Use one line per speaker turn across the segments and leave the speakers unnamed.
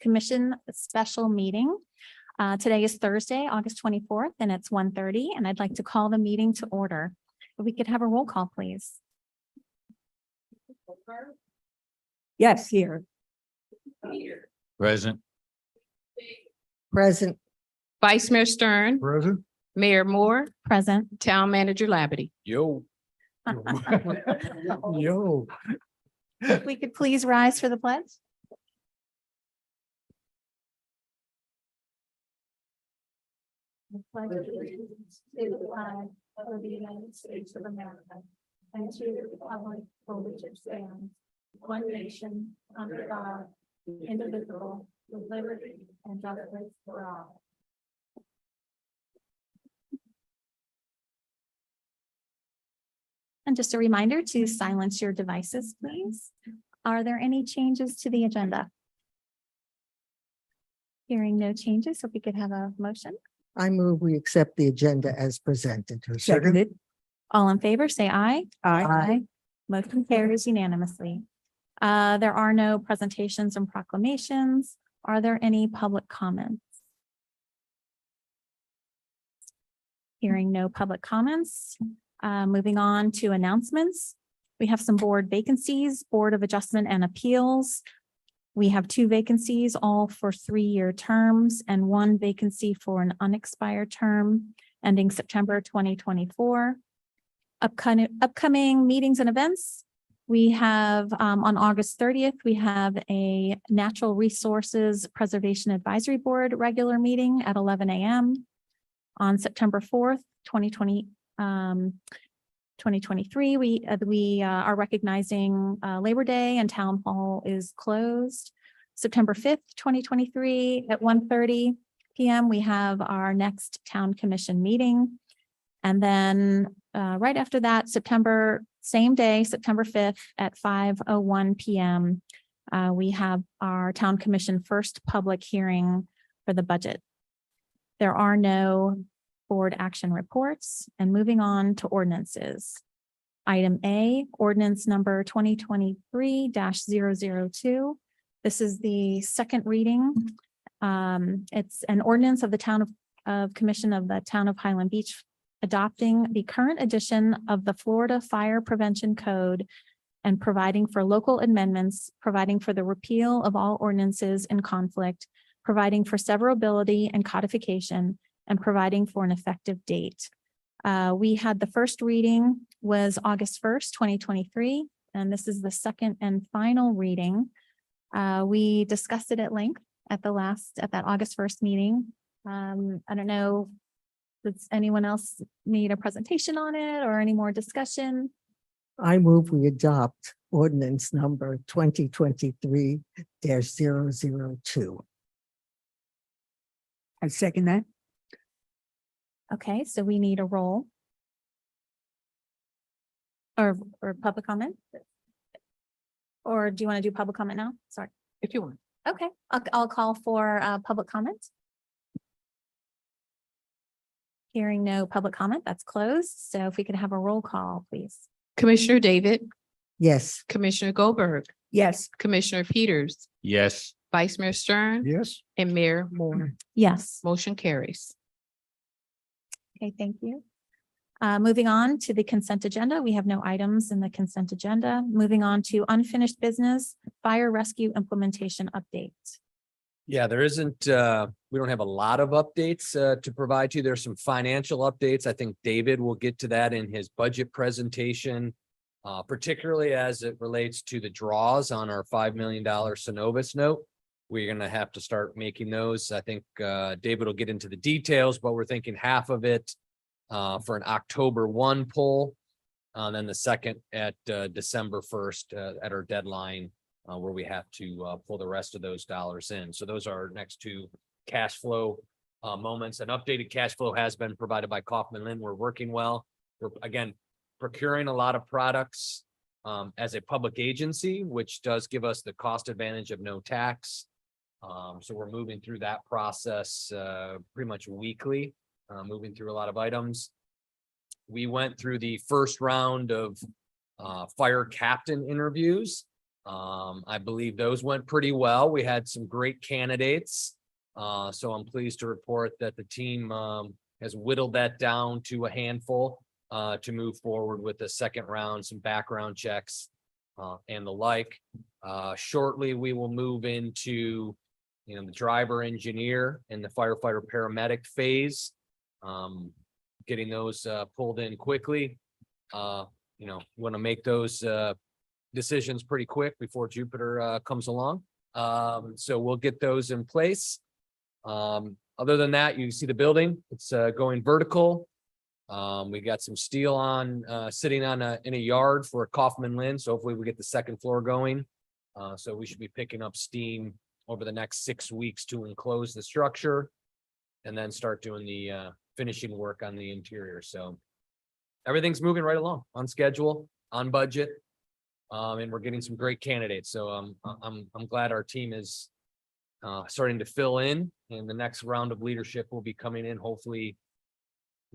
Commission special meeting. Today is Thursday, August 24th, and it's 1:30, and I'd like to call the meeting to order. If we could have a roll call, please.
Yes, here.
Present.
Present.
Vice Mayor Stern,
Present.
Mayor Moore,
Present.
Town Manager Labadie.
Yo. Yo.
If we could please rise for the pledge. Pledge allegiance to the flag of the United States of America and to the republic for which it stands, one nation, under God, indivisible, with liberty and justice for all. And just a reminder to silence your devices, please. Are there any changes to the agenda? Hearing no changes, if we could have a motion.
I move we accept the agenda as presented.
Seconded.
All in favor, say aye.
Aye.
Motion carries unanimously. There are no presentations and proclamations. Are there any public comments? Hearing no public comments. Moving on to announcements. We have some board vacancies, Board of Adjustment and Appeals. We have 2 vacancies, all for 3-year terms, and 1 vacancy for an unexpired term ending September 2024. Upcoming meetings and events. We have on August 30th, we have a Natural Resources Preservation Advisory Board regular meeting at 11 a.m. On September 4th, 2023, we are recognizing Labor Day and Town Hall is closed. September 5th, 2023 at 1:30 p.m. we have our next Town Commission meeting. And then right after that, same day, September 5th at 5:01 p.m. We have our Town Commission first public hearing for the budget. There are no board action reports, and moving on to ordinances. Item A, ordinance number 2023-002. This is the second reading. It's an ordinance of the Commission of the Town of Highland Beach adopting the current edition of the Florida Fire Prevention Code and providing for local amendments, providing for the repeal of all ordinances in conflict, providing for severability and codification, and providing for an effective date. We had the first reading was August 1st, 2023, and this is the second and final reading. We discussed it at length at that August 1st meeting. I don't know, does anyone else need a presentation on it or any more discussion?
I move we adopt ordinance number 2023-002.
I second that.
Okay, so we need a roll. Or public comment? Or do you want to do public comment now? Sorry.
If you want.
Okay, I'll call for public comment. Hearing no public comment, that's closed. So if we could have a roll call, please.
Commissioner David,
Yes.
Commissioner Goldberg,
Yes.
Commissioner Peters,
Yes.
Vice Mayor Stern,
Yes.
and Mayor Moore.
Yes.
Motion carries.
Okay, thank you. Moving on to the consent agenda. We have no items in the consent agenda. Moving on to unfinished business, fire rescue implementation update.
Yeah, there isn't, we don't have a lot of updates to provide to you. There's some financial updates. I think David will get to that in his budget presentation, particularly as it relates to the draws on our $5 million Synovus note. We're going to have to start making those. I think David will get into the details, but we're thinking half of it for an October 1 pull, and then the second at December 1st at our deadline, where we have to pull the rest of those dollars in. So those are our next 2 cash flow moments. An updated cash flow has been provided by Kaufman Lynn. We're working well. We're again procuring a lot of products as a public agency, which does give us the cost advantage of no tax. So we're moving through that process pretty much weekly, moving through a lot of items. We went through the first round of fire captain interviews. I believe those went pretty well. We had some great candidates. So I'm pleased to report that the team has whittled that down to a handful to move forward with the second round, some background checks and the like. Shortly, we will move into, the driver, engineer, and the firefighter paramedic phase. Getting those pulled in quickly. Want to make those decisions pretty quick before Jupiter comes along. So we'll get those in place. Other than that, you see the building, it's going vertical. We got some steel on sitting on in a yard for Kaufman Lynn. So hopefully we get the second floor going. So we should be picking up steam over the next 6 weeks to enclose the structure and then start doing the finishing work on the interior. So everything's moving right along on schedule, on budget. And we're getting some great candidates. So I'm glad our team is starting to fill in, and the next round of leadership will be coming in hopefully,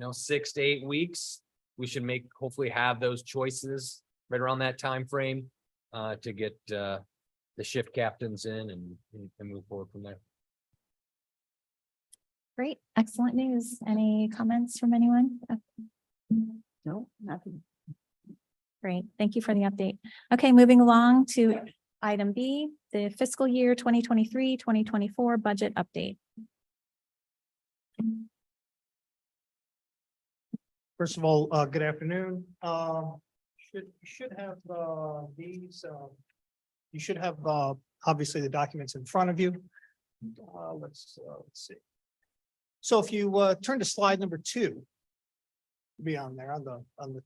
6 to 8 weeks. We should hopefully have those choices right around that time frame to get the shift captains in and move forward from there.
Great, excellent news. Any comments from anyone?
No, nothing.
Great, thank you for the update. Okay, moving along to item B, the fiscal year 2023-2024 budget update.
First of all, good afternoon. You should have these, you should have obviously the documents in front of you. Let's see. So if you turn to slide number 2, be on there on the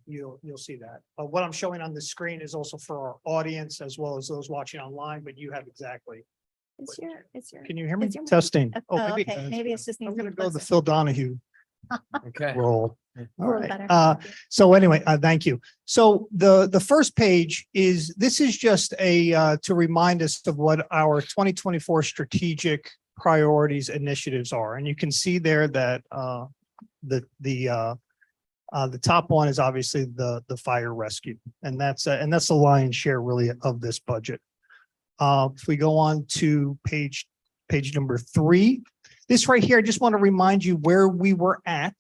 you'll see that. What I'm showing on the screen is also for our audience as well as those watching online, but you have exactly. Can you hear me?
is your mic-
Testing.
Oh,
maybe
okay, maybe it's just.
I'm
needs
gonna
be
go the
closer.
Phil Donahue
Okay.
role.
A
All
little
right.
better.
So anyway, thank you. So the first page is, this is just a to remind us of what our 2024 strategic priorities initiatives are. And you can see there that the top one is obviously the fire rescue, and that's the lion's share really of this budget. If we go on to page number 3, this right here, I just want to remind you where we were at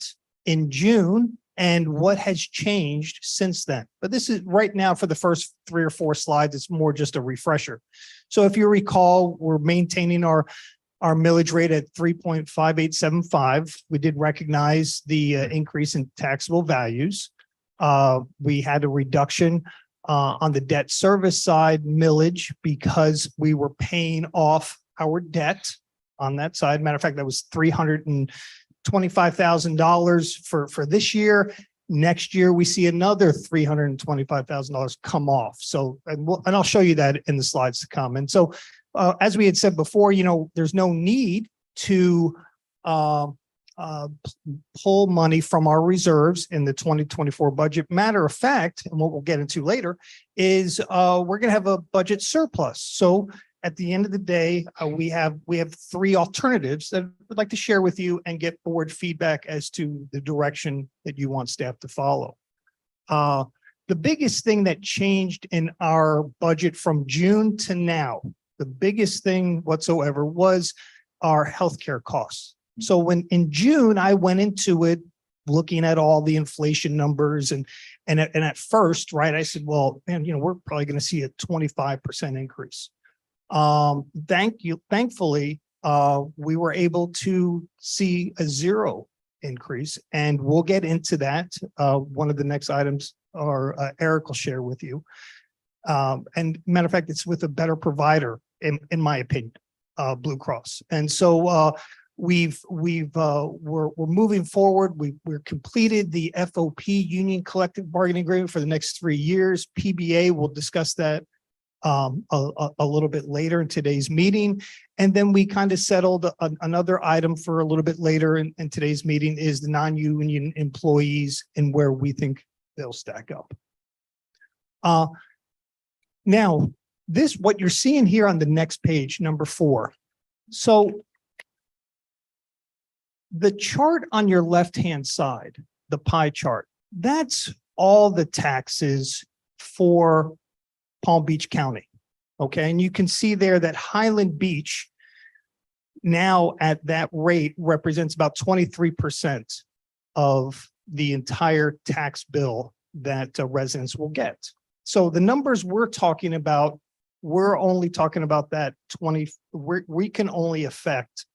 in June and what has changed since then. But this is right now for the first 3 or 4 slides. It's more just a refresher. So if you recall, we're maintaining our millage rate at 3.5875. We did recognize the increase in taxable values. We had a reduction on the debt service side millage because we were paying off our debt on that side. Matter of fact, that was $325,000 for this year. Next year, we see another $325,000 come off. So, and I'll show you that in the slides to come. And so, as we had said before, there's no need to pull money from our reserves in the 2024 budget. Matter of fact, and what we'll get into later, is we're going to have a budget surplus. So at the end of the day, we have 3 alternatives that I'd like to share with you and get board feedback as to the direction that you want staff to follow. The biggest thing that changed in our budget from June to now, the biggest thing whatsoever, was our healthcare costs. So when in June, I went into it looking at all the inflation numbers and at first, right, I said, well, man, we're probably going to see a 25% increase. Thankfully, we were able to see a 0 increase, and we'll get into that. One of the next items Eric will share with you. And matter of fact, it's with a better provider, in my opinion, Blue Cross. And so we're moving forward. We're completed the FOP union collective bargaining agreement for the next 3 years. PBA, we'll discuss that a little bit later in today's meeting. And then we kind of settled another item for a little bit later in today's meeting, is the non-union employees and where we think they'll stack up. Now, what you're seeing here on the next page, number 4. So the chart on your left-hand side, the pie chart, that's all the taxes for Palm Beach County. Okay, and you can see there that Highland Beach now at that rate represents about 23% of the entire tax bill that residents will get. So the numbers we're talking about, we're only talking about that 20, we can only affect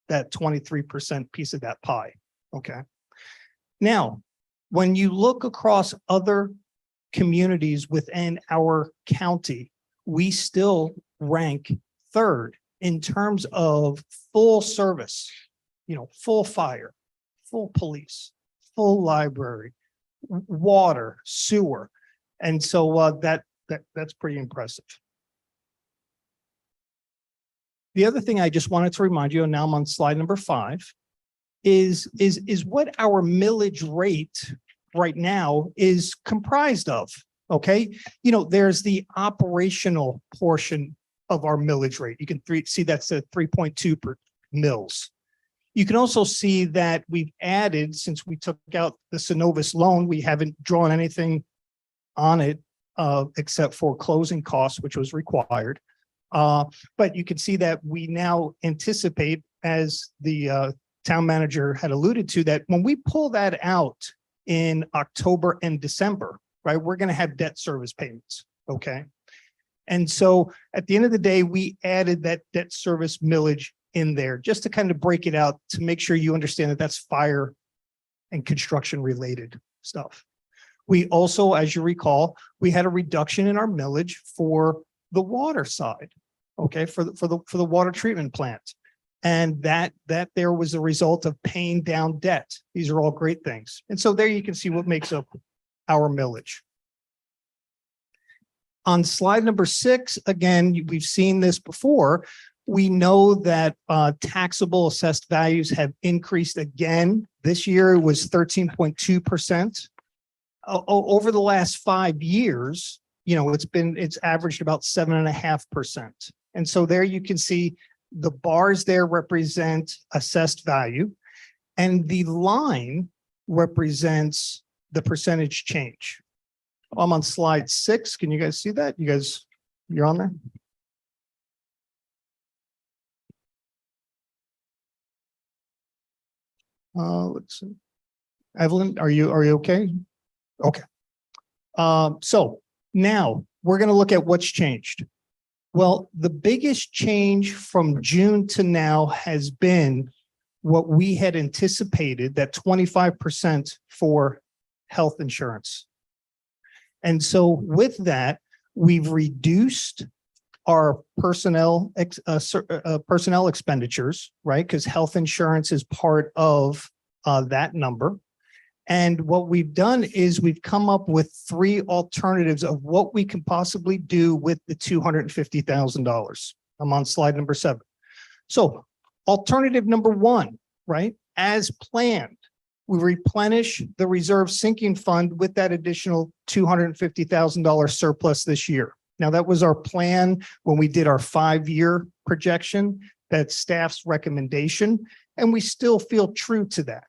that 23% piece of that pie. Okay. Now, when you look across other communities within our county, we still rank third in terms of full service, full fire, full police, full library, water, sewer. And so that's pretty impressive. The other thing I just wanted to remind you, and now I'm on slide number 5, is what our millage rate right now is comprised of. Okay, there's the operational portion of our millage rate. You can see that's a 3.2 per mills. You can also see that we've added, since we took out the Synovus loan, we haven't drawn anything on it except for closing costs, which was required. But you can see that we now anticipate, as the town manager had alluded to, that when we pull that out in October and December, right, we're going to have debt service payments. Okay. And so at the end of the day, we added that debt service millage in there just to kind of break it out to make sure you understand that that's fire and construction related stuff. We also, as you recall, we had a reduction in our millage for the water side. Okay, for the water treatment plant. And that there was a result of paying down debt. These are all great things. And so there you can see what makes up our millage. On slide number 6, again, we've seen this before. We know that taxable assessed values have increased again. This year it was 13.2%. Over the last 5 years, it's averaged about 7.5%. And so there you can see the bars there represent assessed value, and the line represents the percentage change. I'm on slide 6. Can you guys see that? You're on there? Let's see. Evelyn, are you okay? Okay. So now we're going to look at what's changed. Well, the biggest change from June to now has been what we had anticipated, that 25% for health insurance. And so with that, we've reduced our personnel expenditures, right? Because health insurance is part of that number. And what we've done is we've come up with 3 alternatives of what we can possibly do with the $250,000. I'm on slide number 7. So alternative number 1, right? As planned, we replenish the reserve sinking fund with that additional $250,000 surplus this year. Now, that was our plan when we did our 5-year projection, that's staff's recommendation, and we still feel true to that.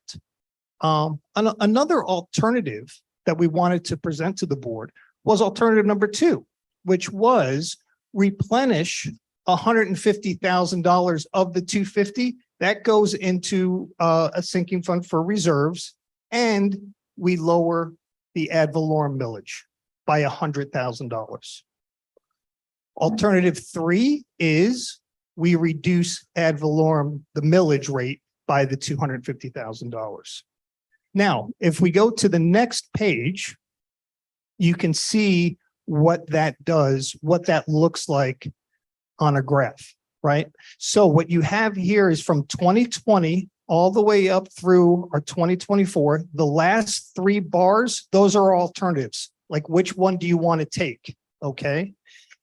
Another alternative that we wanted to present to the board was alternative number 2, which was replenish $150,000 of the $250,000 that goes into a sinking fund for reserves, and we lower the ad valorem millage by $100,000. Alternative 3 is we reduce ad valorem, the millage rate, by the $250,000. Now, if we go to the next page, you can see what that does, what that looks like on a graph, right? So what you have here is from 2020 all the way up through our 2024. The last 3 bars, those are alternatives. Like, which one do you want to take? Okay.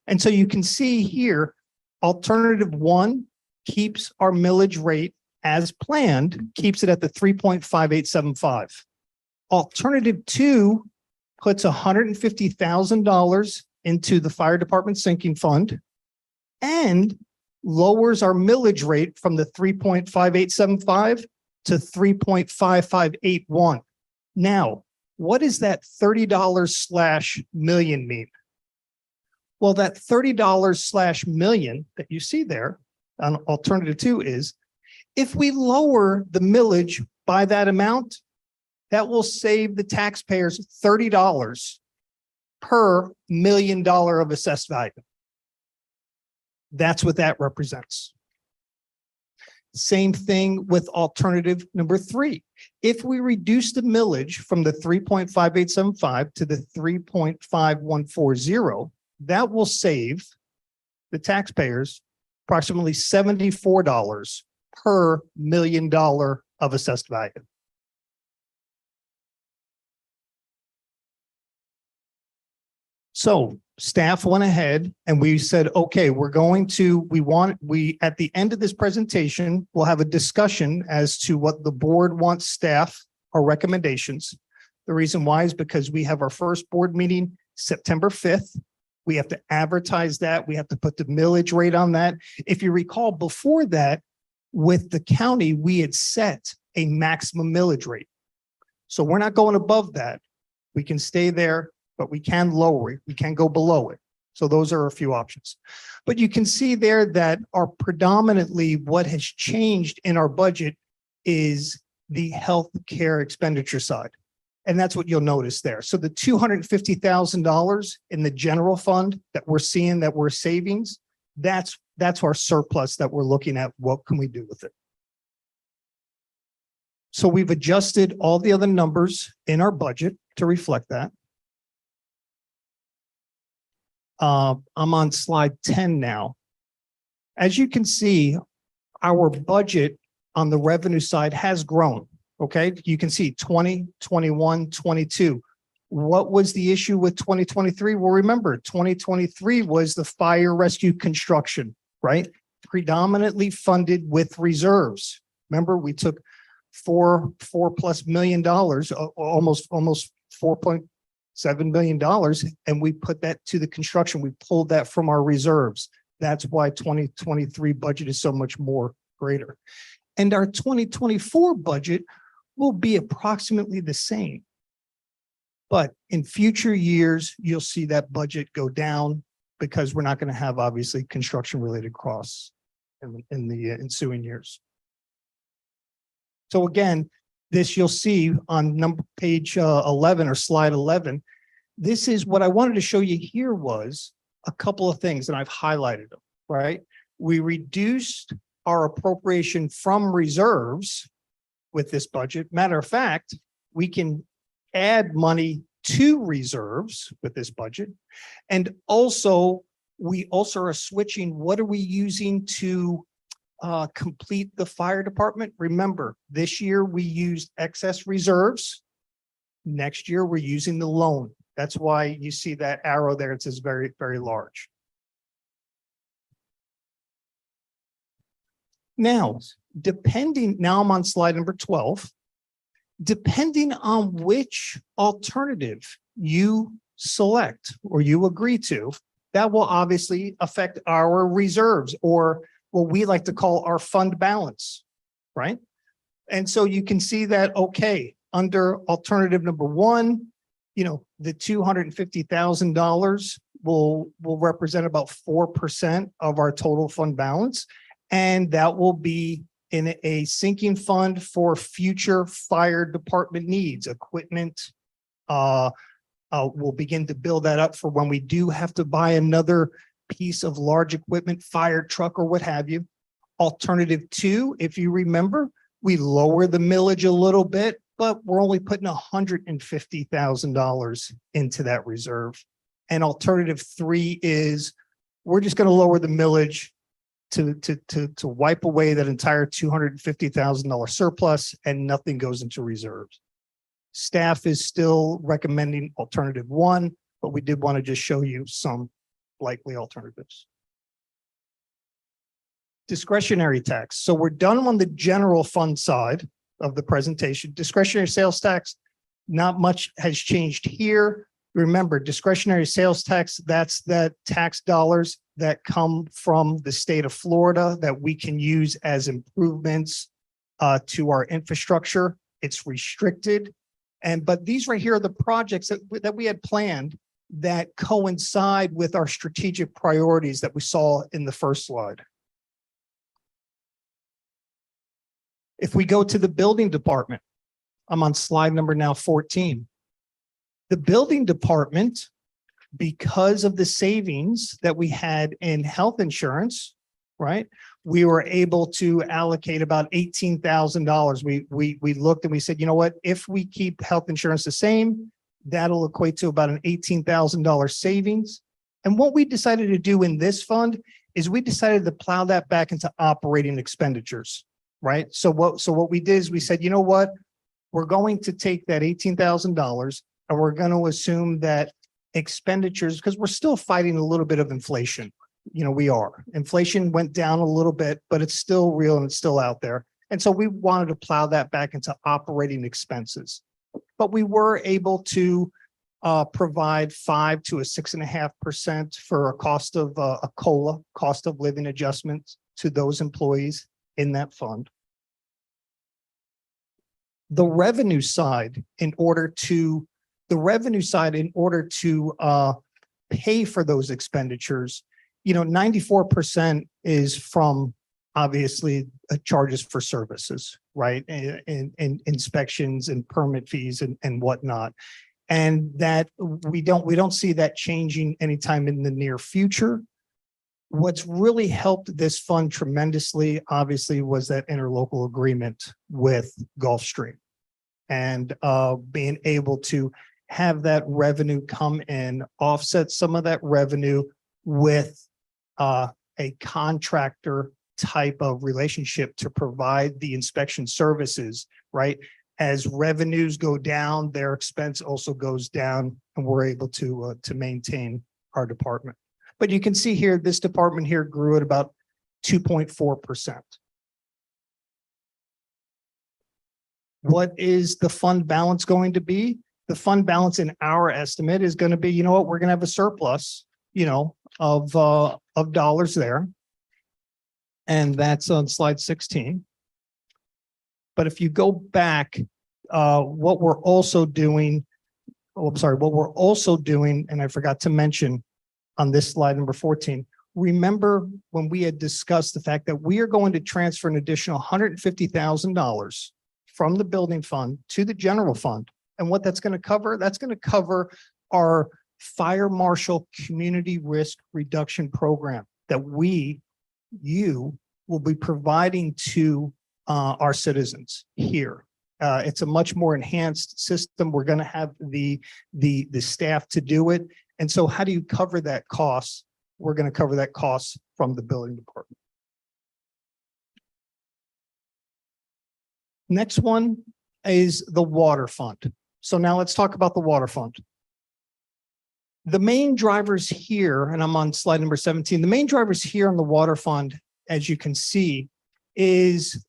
And so you can see here, alternative 1 keeps our millage rate as planned, keeps it at the 3.5875. Alternative 2 puts $150,000 into the fire department sinking fund and lowers our millage rate from the 3.5875 to 3.5581. Now, what does that $30/million mean? Well, that $30/million that you see there on alternative two is if we lower the millage by that amount, that will save the taxpayers $30 per $1 million of assessed value. That's what that represents. Same thing with alternative number three. If we reduce the millage from the 3.5875 to the 3.5140, that will save the taxpayers approximately $74 per $1 million of assessed value. So staff went ahead and we said, okay, at the end of this presentation, we'll have a discussion as to what the board wants staff or recommendations. The reason why is because we have our first board meeting September 5th. We have to advertise that. We have to put the millage rate on that. If you recall, before that, with the county, we had set a maximum millage rate. So we're not going above that. We can stay there, but we can lower it. We can go below it. So those are a few options. But you can see there that our predominantly what has changed in our budget is the health care expenditure side. And that's what you'll notice there. So the $250,000 in the general fund that we're seeing that we're savings, that's our surplus that we're looking at. What can we do with it? So we've adjusted all the other numbers in our budget to reflect that. I'm on slide 10 now. As you can see, our budget on the revenue side has grown. Okay, you can see 20, 21, 22. What was the issue with 2023? Well, remember, 2023 was the fire rescue construction, right? Predominantly funded with reserves. Remember, we took $4+ million, almost $4.7 million, and we put that to the construction. We pulled that from our reserves. That's why 2023 budget is so much more greater. And our 2024 budget will be approximately the same. But in future years, you'll see that budget go down because we're not going to have obviously construction related costs in the ensuing years. So again, this you'll see on page 11 or slide 11. This is what I wanted to show you here was a couple of things, and I've highlighted them, right? We reduced our appropriation from reserves with this budget. Matter of fact, we can add money to reserves with this budget. And also, we also are switching, what are we using to complete the fire department? Remember, this year we used excess reserves. Next year, we're using the loan. That's why you see that arrow there. It says very, very large. Now, now I'm on slide number 12. Depending on which alternative you select or you agree to, that will obviously affect our reserves, or what we like to call our fund balance, right? And so you can see that, okay, under alternative number one, you know, the $250,000 will represent about 4% of our total fund balance. And that will be in a sinking fund for future fire department needs, equipment. We'll begin to build that up for when we do have to buy another piece of large equipment, fire truck or what have you. Alternative two, if you remember, we lower the millage a little bit, but we're only putting $150,000 into that reserve. And alternative three is we're just going to lower the millage to wipe away that entire $250,000 surplus, and nothing goes into reserves. Staff is still recommending alternative one, but we did want to just show you some likely alternatives. Discretionary tax. So we're done on the general fund side of the presentation. Discretionary sales tax, not much has changed here. Remember, discretionary sales tax, that's that tax dollars that come from the state of Florida that we can use as improvements to our infrastructure. It's restricted. But these right here are the projects that we had planned that coincide with our strategic priorities that we saw in the first slide. If we go to the building department, I'm on slide number now 14. The building department, because of the savings that we had in health insurance, right? We were able to allocate about $18,000. We looked and we said, you know what, if we keep health insurance the same, that'll equate to about an $18,000 savings. And what we decided to do in this fund is we decided to plow that back into operating expenditures, right? So what we did is we said, you know what, we're going to take that $18,000 and we're going to assume that expenditures, because we're still fighting a little bit of inflation. You know, we are. Inflation went down a little bit, but it's still real and it's still out there. And so we wanted to plow that back into operating expenses. But we were able to provide 5 to 6.5% for a cost of a COLA, cost of living adjustments to those employees in that fund. The revenue side, in order to pay for those expenditures, you know, 94% is from obviously charges for services, right? And inspections and permit fees and whatnot. And that we don't see that changing anytime in the near future. What's really helped this fund tremendously, obviously, was that interlocal agreement with Gulfstream and being able to have that revenue come in, offset some of that revenue with a contractor type of relationship to provide the inspection services, right? As revenues go down, their expense also goes down, and we're able to maintain our department. But you can see here, this department here grew at about 2.4%. What is the fund balance going to be? The fund balance in our estimate is going to be, you know what, we're going to have a surplus, you know, of dollars there. And that's on slide 16. But if you go back, what we're also doing, and I forgot to mention on this slide number 14, remember when we had discussed the fact that we are going to transfer an additional $150,000 from the building fund to the general fund. And what that's going to cover? That's going to cover our fire marshal community risk reduction program that you will be providing to our citizens here. It's a much more enhanced system. We're going to have the staff to do it. And so how do you cover that cost? We're going to cover that cost from the building department. Next one is the water fund. So now let's talk about the water fund. The main drivers here, and I'm on slide number 17, the main drivers here on the water fund, as you can see, is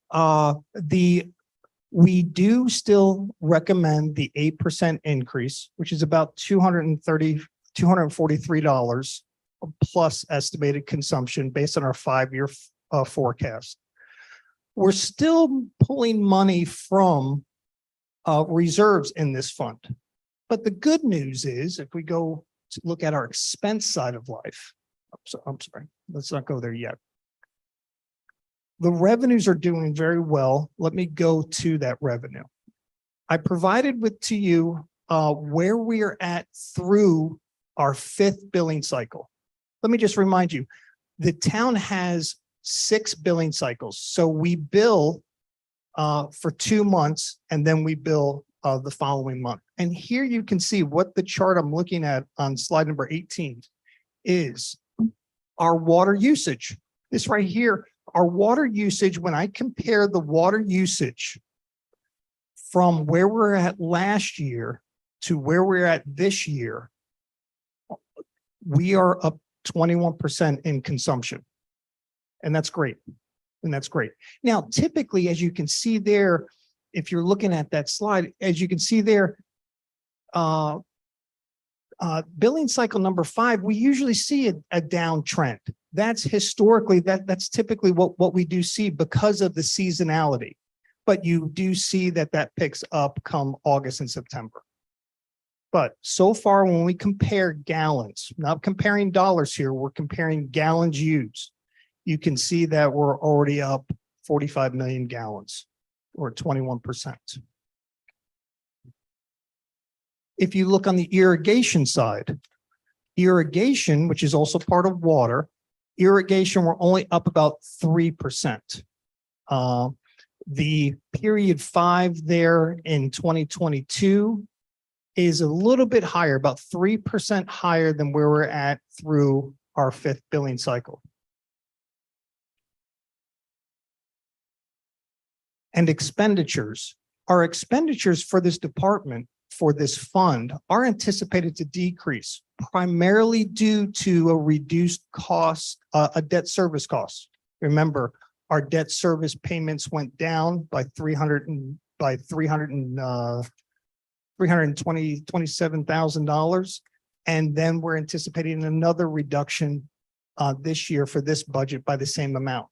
we do still recommend the 8% increase, which is about $243 plus estimated consumption based on our 5-year forecast. We're still pulling money from reserves in this fund. But the good news is, if we go to look at our expense side of life, I'm sorry, let's not go there yet. The revenues are doing very well. Let me go to that revenue. I provided to you where we are at through our 5th billing cycle. Let me just remind you, the town has 6 billing cycles. So we bill for 2 months and then we bill the following month. And here you can see what the chart I'm looking at on slide number 18 is our water usage. This right here, our water usage, when I compare the water usage from where we're at last year to where we're at this year, we are up 21% in consumption. And that's great. And that's great. Now, typically, as you can see there, if you're looking at that slide, as you can see there, billing cycle number 5, we usually see a downtrend. That's historically, that's typically what we do see because of the seasonality. But you do see that picks up come August and September. But so far, when we compare gallons, not comparing dollars here, we're comparing gallons used. You can see that we're already up 45 million gallons or 21%. If you look on the irrigation side, irrigation, which is also part of water, irrigation, we're only up about 3%. The period 5 there in 2022 is a little bit higher, about 3% higher than where we're at through our 5th billing cycle. And expenditures. Our expenditures for this department, for this fund, are anticipated to decrease primarily due to a reduced cost, a debt service cost. Remember, our debt service payments went down by $327,000. And then we're anticipating another reduction this year for this budget by the same amount.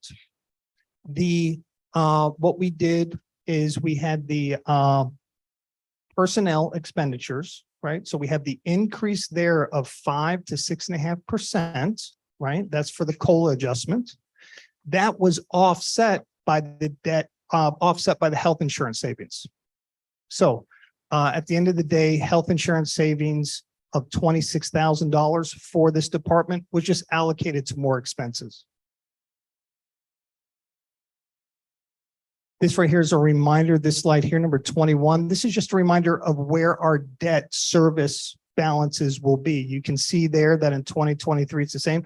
What we did is we had the personnel expenditures, right? So we have the increase there of 5 to 6.5%, right? That's for the COLA adjustment. That was offset by the debt, offset by the health insurance savings. So at the end of the day, health insurance savings of $26,000 for this department was just allocated to more expenses. This right here is a reminder, this slide here, number 21. This is just a reminder of where our debt service balances will be. You can see there that in 2023, it's the same.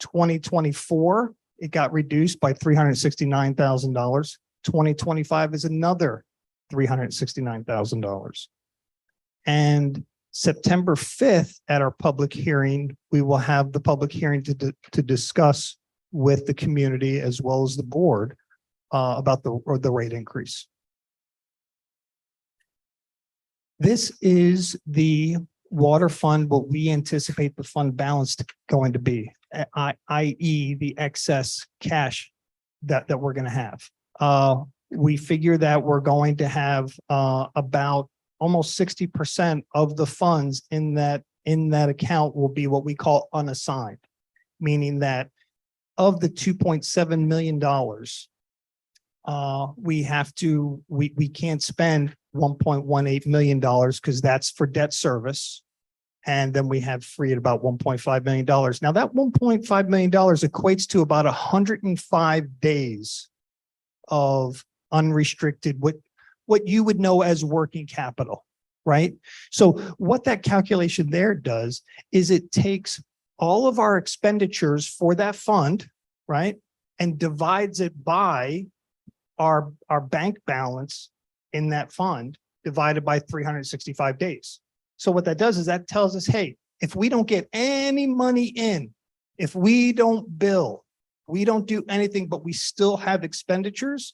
2024, it got reduced by $369,000. 2025 is another $369,000. And September 5th at our public hearing, we will have the public hearing to discuss with the community as well as the board about the rate increase. This is the water fund, what we anticipate the fund balance going to be, i.e. the excess cash that we're going to have. We figure that we're going to have about almost 60% of the funds in that account will be what we call unassigned, meaning that of the $2.7 million, we can't spend $1.18 million because that's for debt service. And then we have free at about $1.5 million. Now that $1.5 million equates to about 105 days of unrestricted, what you would know as working capital, right? So what that calculation there does is it takes all of our expenditures for that fund, right? And divides it by our bank balance in that fund divided by 365 days. So what that does is that tells us, hey, if we don't get any money in, if we don't bill, we don't do anything, but we still have expenditures,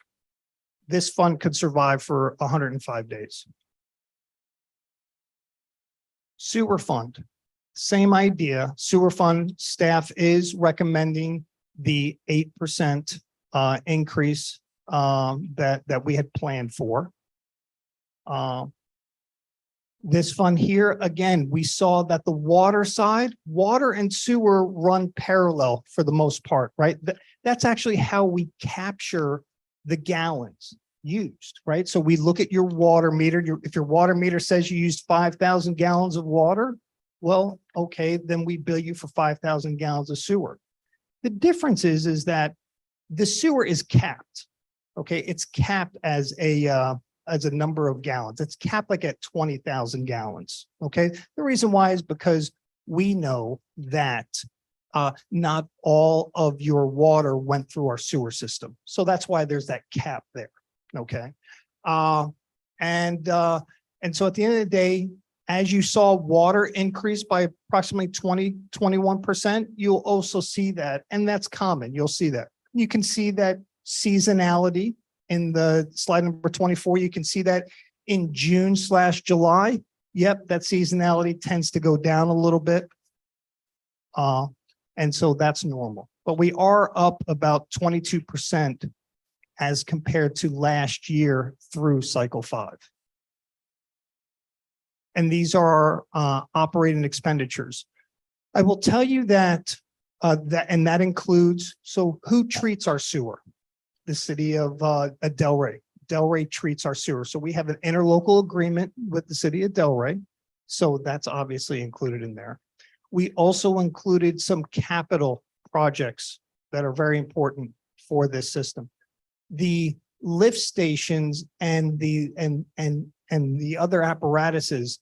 this fund could survive for 105 days. Sewer fund, same idea. Sewer fund staff is recommending the 8% increase that we had planned for. This fund here, again, we saw that the water side, water and sewer run parallel for the most part, right? That's actually how we capture the gallons used, right? So we look at your water meter. If your water meter says you used 5,000 gallons of water, well, okay, then we bill you for 5,000 gallons of sewer. The difference is that the sewer is capped. Okay, it's capped as a number of gallons. It's capped like at 20,000 gallons. Okay, the reason why is because we know that not all of your water went through our sewer system. So that's why there's that cap there. Okay, and so at the end of the day, as you saw water increase by approximately 21%, you'll also see that, and that's common. You'll see that. You can see that seasonality in the slide number 24. You can see that in June/July. Yep, that seasonality tends to go down a little bit. And so that's normal. But we are up about 22% as compared to last year through cycle 5. And these are operating expenditures. I will tell you that that includes, so who treats our sewer? The city of Delray. Delray treats our sewer. So we have an interlocal agreement with the city of Delray. So that's obviously included in there. We also included some capital projects that are very important for this system. The lift stations and the other apparatuses,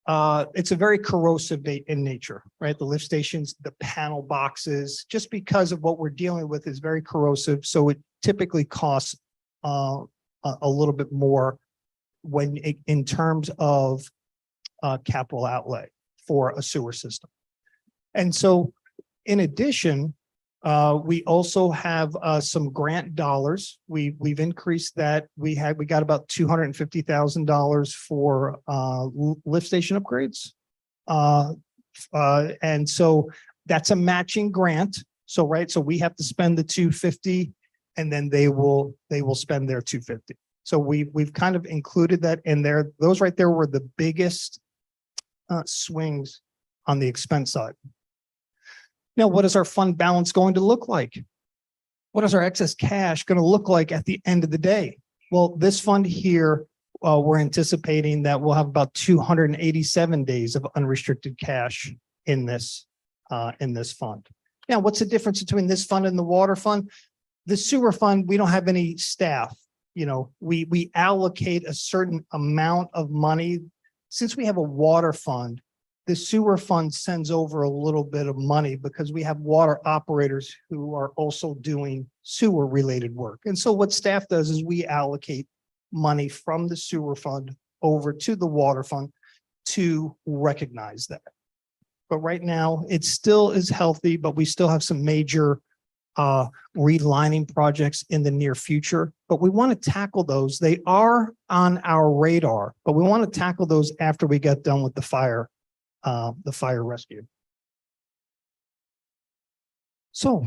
it's a very corrosive in nature, right? The lift stations, the panel boxes, just because of what we're dealing with is very corrosive. So it typically costs a little bit more in terms of capital outlay for a sewer system. And so in addition, we also have some grant dollars. We've increased that. We got about $250,000 for lift station upgrades. And so that's a matching grant. So, right, so we have to spend the 250 and then they will spend their 250. So we've kind of included that in there. Those right there were the biggest swings on the expense side. Now, what is our fund balance going to look like? What is our excess cash going to look like at the end of the day? Well, this fund here, we're anticipating that we'll have about 287 days of unrestricted cash in this fund. Now, what's the difference between this fund and the water fund? The sewer fund, we don't have any staff. You know, we allocate a certain amount of money. Since we have a water fund, the sewer fund sends over a little bit of money because we have water operators who are also doing sewer related work. And so what staff does is we allocate money from the sewer fund over to the water fund to recognize that. But right now it still is healthy, but we still have some major relining projects in the near future, but we want to tackle those. They are on our radar, but we want to tackle those after we get done with the fire rescue. So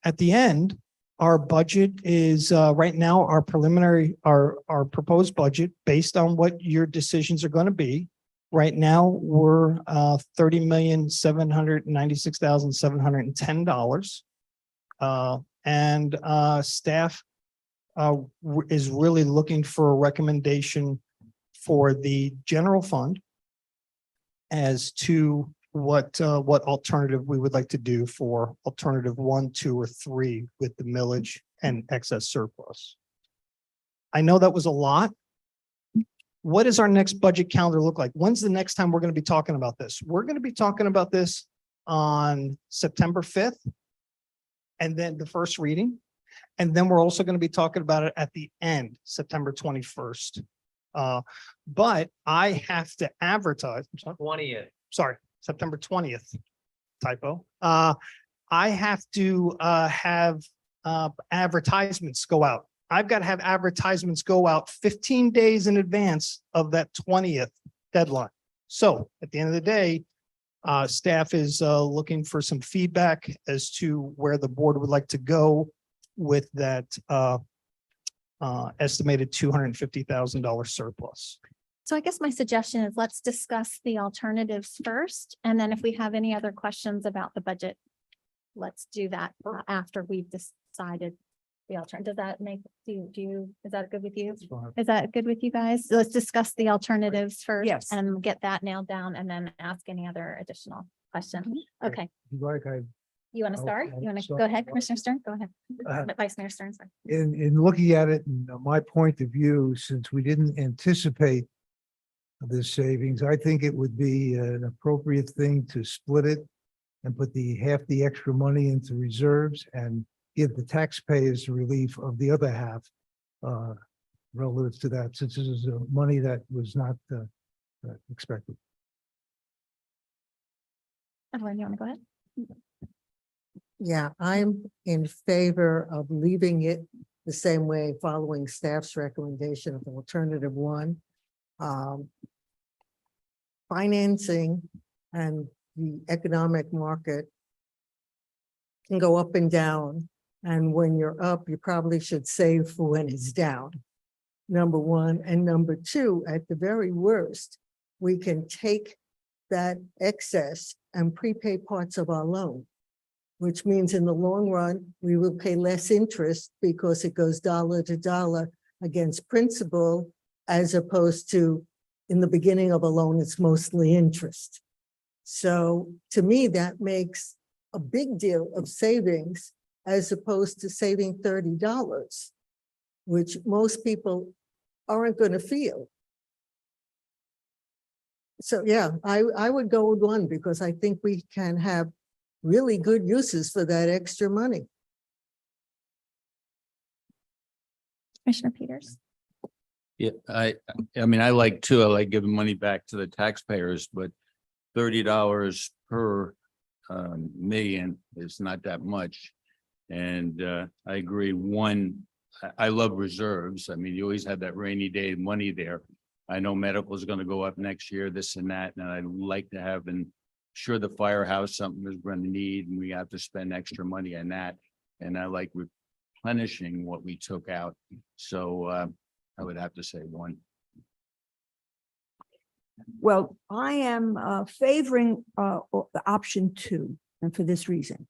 at the end, our budget is right now, our preliminary, our proposed budget based on what your decisions are going to be. Right now, we're $30,796,710. And staff is really looking for a recommendation for the general fund as to what alternative we would like to do for alternative 1, 2, or 3 with the millage and excess surplus. I know that was a lot. What does our next budget calendar look like? When's the next time we're going to be talking about this? We're going to be talking about this on September 5th. And then the first reading. And then we're also going to be talking about it at the end, September 21st. But I have to advertise.
20th.
Sorry, September 20th. Typo. I have to have advertisements go out. I've got to have advertisements go out 15 days in advance of that 20th deadline. So at the end of the day, staff is looking for some feedback as to where the board would like to go with that estimated $250,000 surplus.
So I guess my suggestion is let's discuss the alternatives first, and then if we have any other questions about the budget, let's do that after we've decided the alternative. Does that make, is that good with you? Is that good with you guys? Let's discuss the alternatives first.
Yes.
And get that nailed down and then ask any other additional questions. Okay, you want to start? You want to go ahead, Commissioner Stern? Go ahead. Vice Mayor Stern, sorry.
In looking at it, and my point of view, since we didn't anticipate this savings, I think it would be an appropriate thing to split it and put half the extra money into reserves and give the taxpayers the relief of the other half relative to that, since this is money that was not expected.
Evelyn, you want to go ahead?
Yeah, I'm in favor of leaving it the same way, following staff's recommendation of alternative 1. Financing and the economic market can go up and down. And when you're up, you probably should save for when it's down. Number 1. And number 2, at the very worst, we can take that excess and prepay parts of our loan, which means in the long run, we will pay less interest because it goes dollar to dollar against principal, as opposed to in the beginning of a loan, it's mostly interest. So to me, that makes a big deal of savings as opposed to saving $30, which most people aren't going to feel. So yeah, I would go with one because I think we can have really good uses for that extra money.
Commissioner Peters.
Yeah, I mean, I like giving money back to the taxpayers, but $30 per million is not that much. And I agree. I love reserves. I mean, you always have that rainy day money there. I know medical is going to go up next year, this and that, and I'd like to have, and sure, the firehouse, something is going to need, and we have to spend extra money on that. And I like replenishing what we took out. So I would have to say one.
Well, I am favoring the option 2, and for this reason.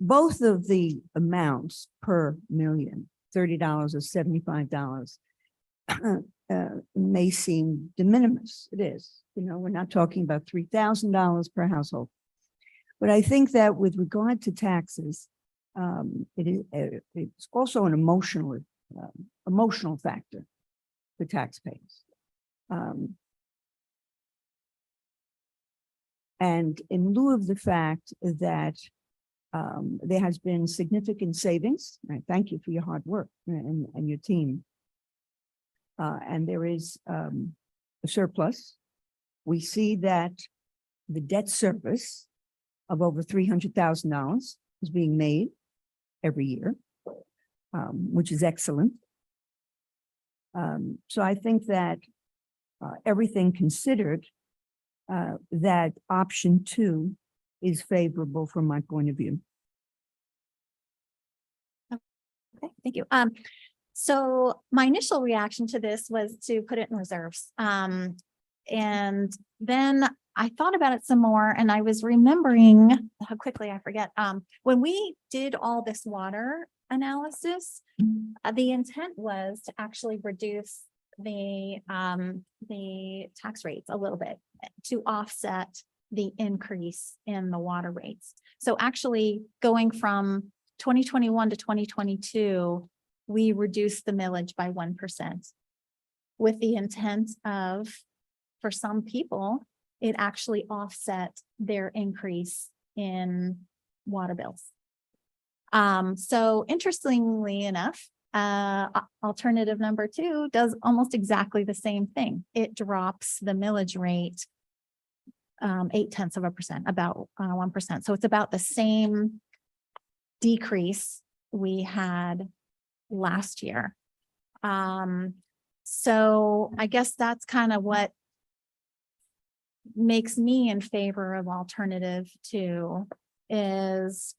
Both of the amounts per million, $30 or $75, may seem de minimis. It is. You know, we're not talking about $3,000 per household. But I think that with regard to taxes, it's also an emotional factor for taxpayers. And in lieu of the fact that there has been significant savings, I thank you for your hard work and your team. And there is a surplus. We see that the debt service of over $300,000 is being made every year, which is excellent. So I think that everything considered, that option 2 is favorable from my point of view.
Okay, thank you. So my initial reaction to this was to put it in reserves. And then I thought about it some more and I was remembering how quickly I forget. When we did all this water analysis, the intent was to actually reduce the tax rates a little bit to offset the increase in the water rates. So actually going from 2021 to 2022, we reduced the millage by 1% with the intent of, for some people, it actually offset their increase in water bills. So interestingly enough, alternative number 2 does almost exactly the same thing. It drops the millage rate 0.8%, about 1%. So it's about the same decrease we had last year. So I guess that's kind of what makes me in favor of alternative 2 is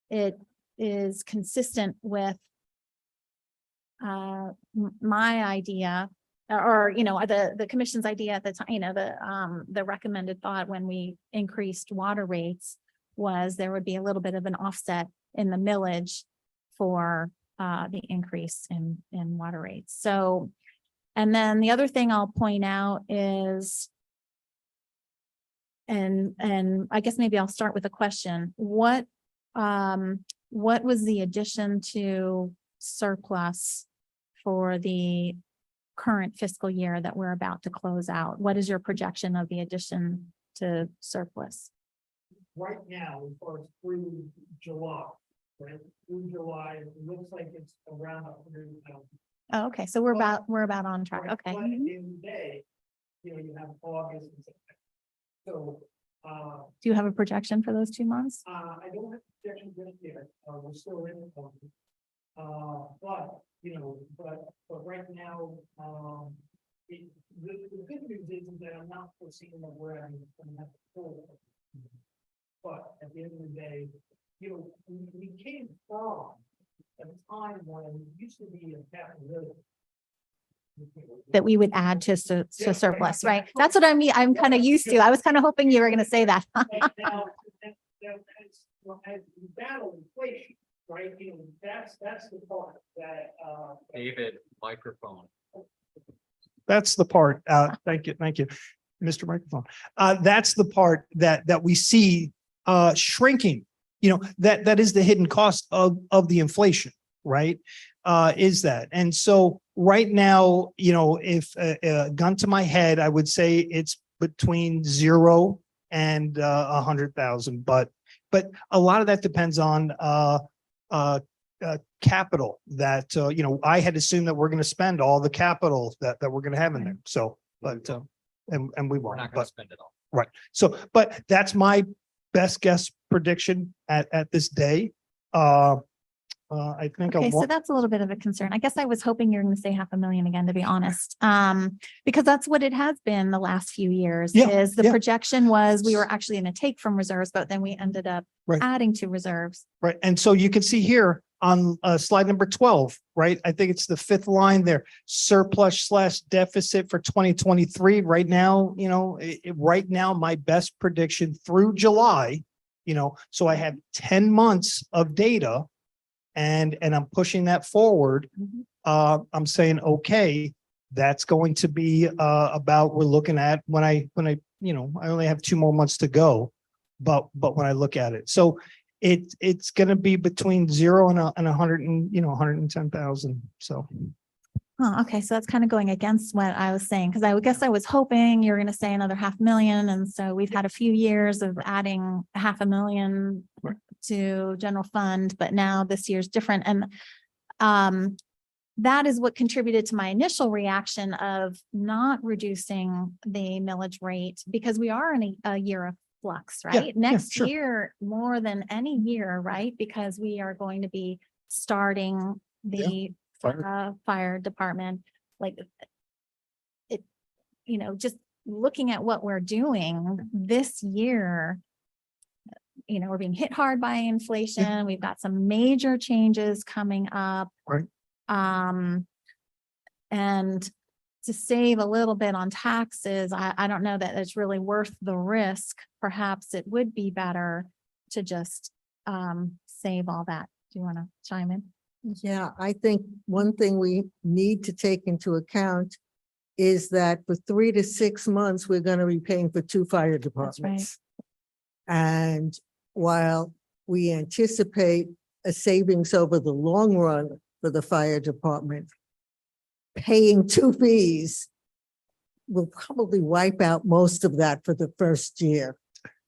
it is consistent with my idea or, you know, the commission's idea at the time, you know, the recommended thought when we increased water rates was there would be a little bit of an offset in the millage for the increase in water rates. So, and then the other thing I'll point out is, and I guess maybe I'll start with a question. What was the addition to surplus for the current fiscal year that we're about to close out? What is your projection of the addition to surplus?
Right now, as far as through July, right? Through July, it looks like it's around 100,000.
Oh, okay, so we're about on track.
Right,
Okay.
but at the end of the day, you know, you have August and September. So,
Do you have a projection for those 2 months?
I don't have projections in here. We're still in the phone. But, you know, but right now, the good news is that I'm not foreseeing that we're going to have to pull. But at the end of the day, you know, we came from a time when it used to be a capital.
that we would add to surplus, right? That's what I mean. I'm kind of used to. I was kind of hoping you were going to say that.
Battle inflation, right? You know, that's the part that,
David, microphone.
That's the part, thank you, Mr. Microphone. That's the part that we see, shrinking, you know, that is the hidden cost of the inflation, right? Is that, and so right now, you know, if, gun to my head, I would say it's between 0 and 100,000, but a lot of that depends on, capital that, you know, I had assumed that we're going to spend all the capital that we're going to have in there. So, but, and we
We're
won't,
not going
but,
to spend it all.
right. So, but that's my best guess prediction at this day. I think.
Okay, so that's a little bit of a concern. I guess I was hoping you're going to say 500,000 again, to be honest. Because that's what it has been the last few years,
Yeah,
is the
yeah.
projection was we were actually going to take from reserves, but then we ended up
Right.
adding to reserves.
Right. And so you can see here on slide number 12, right? I think it's the 5th line there, surplus/deficit for 2023. Right now, you know, right now, my best prediction through July, you know, so I have 10 months of data and I'm pushing that forward. I'm saying, okay, that's going to be about, we're looking at when I, you know, I only have 2 more months to go. But when I look at it, so it's going to be between 0 and 100 and, you know, 110,000. So.
Oh, okay, so that's kind of going against what I was saying, because I would guess I was hoping you were going to say another 500,000. And so we've had a few years of adding 500,000
Right.
to general fund, but now this year's different. And that is what contributed to my initial reaction of not reducing the millage rate, because we are in a year of flux,
Yeah,
right? Next
sure.
year, more than any year, right? Because we are going to be starting the fire department, like it, you know, just looking at what we're doing this year, you know, we're being hit hard by inflation. We've got some major changes coming up.
Right.
And to save a little bit on taxes, I don't know that it's really worth the risk. Perhaps it would be better to just save all that. Do you want to chime in?
Yeah, I think one thing we need to take into account is that for 3 to 6 months, we're going to be paying for 2 fire departments. And while we anticipate a savings over the long run for the fire department, paying 2 fees will probably wipe out most of that for the first year.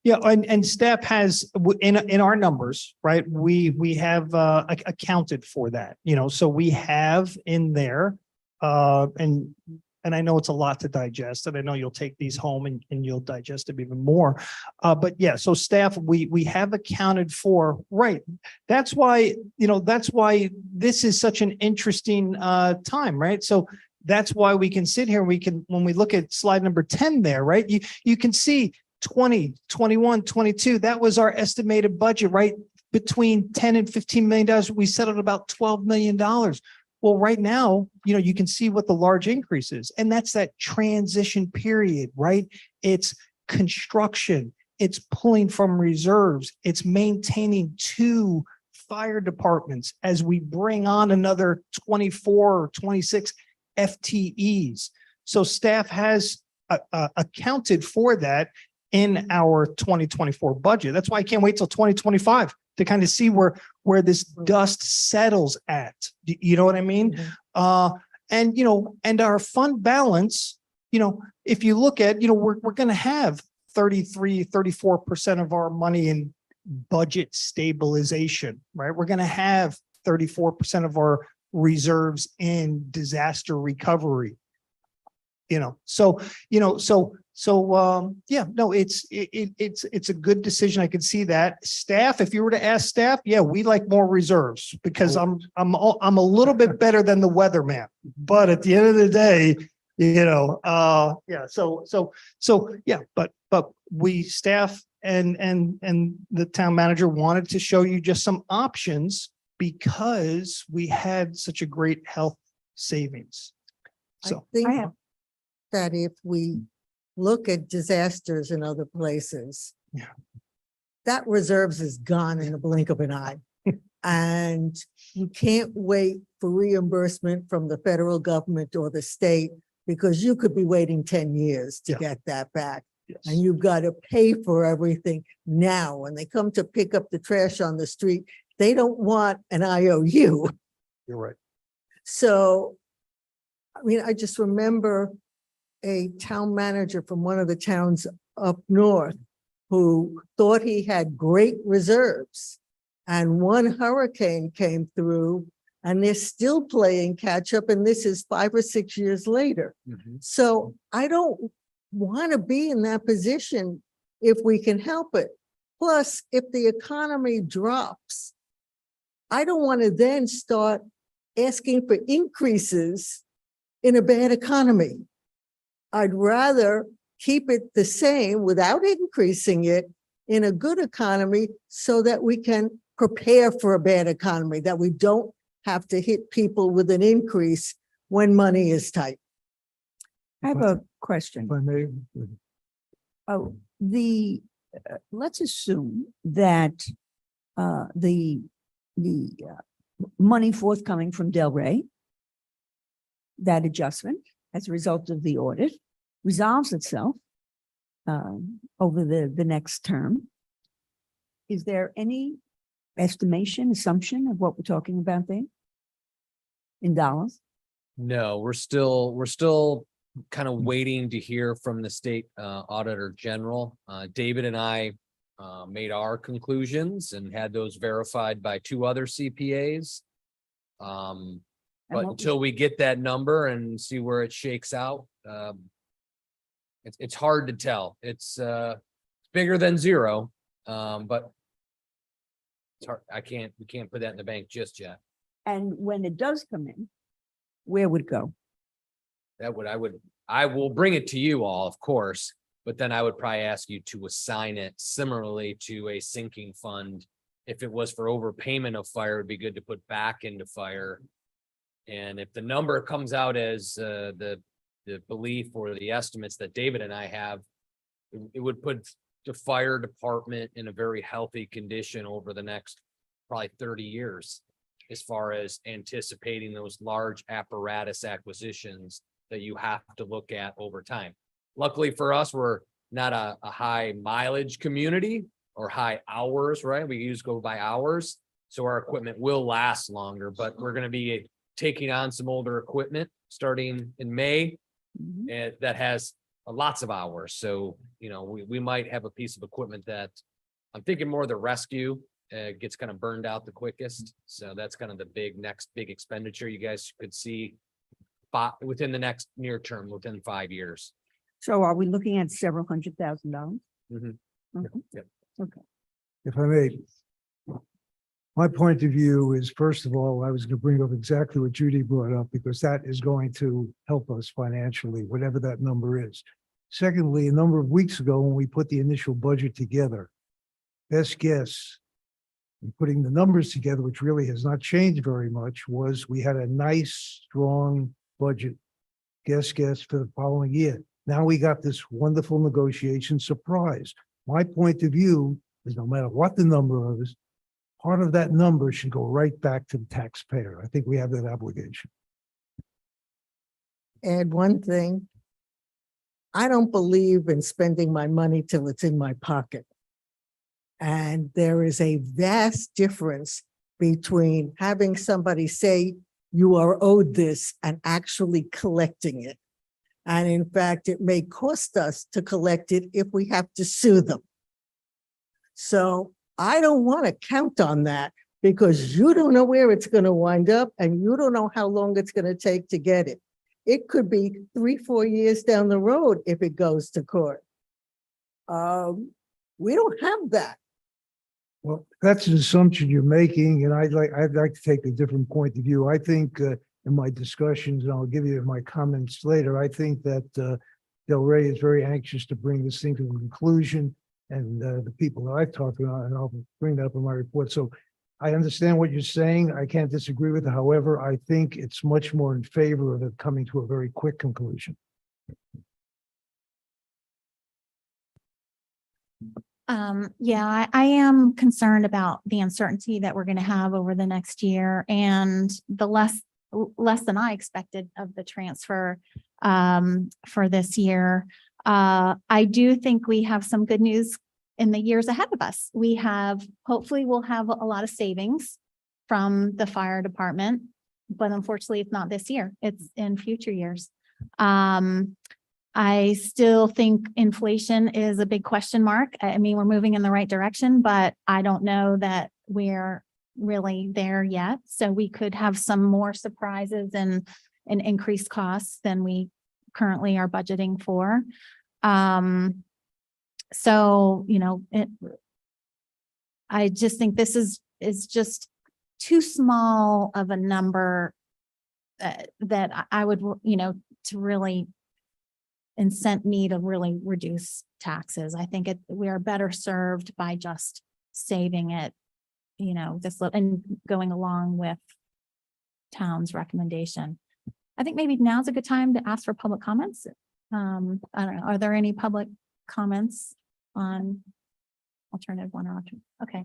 Yeah, and staff has in our numbers, right? We have accounted for that, you know, so we have in there, and I know it's a lot to digest, and I know you'll take these home and you'll digest them even more. But yeah, so staff, we have accounted for, right? That's why, you know, that's why this is such an interesting time, right? So that's why we can sit here, we can, when we look at slide number 10 there, right? You can see 20, 21, 22, that was our estimated budget, right? Between 10 and $15 million, we settled about $12 million. Well, right now, you know, you can see what the large increase is, and that's that transition period, right? It's construction, it's pulling from reserves, it's maintaining 2 fire departments as we bring on another 24 or 26 FTEs. So staff has accounted for that in our 2024 budget. That's why I can't wait till 2025 to kind of see where this dust settles at. You know what I mean? And, you know, and our fund balance, you know, if you look at, you know, we're going to have 34% of our money in budget stabilization, right? We're going to have 34% of our reserves in disaster recovery. You know, so, you know, yeah, no, it's a good decision. I can see that. Staff, if you were to ask staff, yeah, we like more reserves because I'm a little bit better than the weatherman, but at the end of the day, you know, yeah, so yeah, but we staff and the town manager wanted to show you just some options because we had such a great health savings.
I
So,
think
I have-
that if we look at disasters in other places.
Yeah.
That reserves is gone in a blink of an eye. And you can't wait for reimbursement from the federal government or the state because you could be waiting 10 years to
Yeah.
get that back.
yes,
And you've got to pay for everything now. When they come to pick up the trash on the street, they don't want an IOU.
you're right.
So, I mean, I just remember a town manager from one of the towns up north who thought he had great reserves. And one hurricane came through and they're still playing catch up, and this is 5 or 6 years later. So I don't want to be in that position if we can help it. Plus, if the economy drops, I don't want to then start asking for increases in a bad economy. I'd rather keep it the same without increasing it in a good economy so that we can prepare for a bad economy, that we don't have to hit people with an increase when money is tight.
I have a question.
If I may,
Oh, let's assume that the money forthcoming from Del Rey, that adjustment as a result of the audit, resolves itself over the next term. Is there any estimation, assumption of what we're talking about there in dollars?
No, we're still kind of waiting to hear from the state auditor general. David and I made our conclusions and had those verified by 2 other CPAs.
And
But
what was-
until we get that number and see where it shakes out, it's hard to tell. It's bigger than 0, but it's hard. We can't put that in the bank just yet.
And when it does come in, where would it go?
I will bring it to you all, of course, but then I would probably ask you to assign it similarly to a sinking fund. If it was for overpayment of fire, it'd be good to put back into fire. And if the number comes out as the belief or the estimates that David and I have, it would put the fire department in a very healthy condition over the next probably 30 years. As far as anticipating those large apparatus acquisitions that you have to look at over time. Luckily for us, we're not a high mileage community or high hours, right? We use go by hours. So our equipment will last longer, but we're gonna be taking on some older equipment starting in May.
Mhm.
And that has lots of hours. So, we might have a piece of equipment that I'm thinking more the rescue gets kind of burned out the quickest. So that's kind of the next big expenditure you guys could see within the next near term, within 5 years.
So are we looking at several $100,000?
Mhm.
Okay.
Yep.
Okay.
if I may. My point of view is, first of all, I was going to bring up exactly what Judy brought up, because that is going to help us financially, whatever that number is. Secondly, a number of weeks ago, when we put the initial budget together, best guess, in putting the numbers together, which really has not changed very much, was we had a nice, strong budget. Guess for the following year. Now we got this wonderful negotiation surprise. My point of view is, no matter what the number is, part of that number should go right back to the taxpayer. I think we have that obligation.
Add one thing. I don't believe in spending my money till it's in my pocket. And there is a vast difference between having somebody say you are owed this and actually collecting it. And in fact, it may cost us to collect it if we have to sue them. So I don't want to count on that, because you don't know where it's going to wind up and you don't know how long it's going to take to get it. It could be 3-4 years down the road if it goes to court. We don't have that.
Well, that's an assumption you're making, and I'd like to take a different point of view. I think in my discussions, and I'll give you my comments later, I think that Del Rey is very anxious to bring this thing to a conclusion, and the people that I've talked to, and I'll bring that up in my report. So I understand what you're saying. I can't disagree with it. However, I think it's much more in favor of it coming to a very quick conclusion.
Yeah, I am concerned about the uncertainty that we're going to have over the next year and the less than I expected of the transfer for this year. I do think we have some good news in the years ahead of us. Hopefully we'll have a lot of savings from the fire department, but unfortunately it's not this year. It's in future years. I still think inflation is a big question mark. I mean, we're moving in the right direction, but I don't know that we're really there yet. So we could have some more surprises and increased costs than we currently are budgeting for. So, I just think this is just too small of a number that I would, to really incent me to really reduce taxes. I think we are better served by just saving it, and going along with town's recommendation. I think maybe now's a good time to ask for public comments. I don't know, are there any public comments on alternative one or alternative? Okay.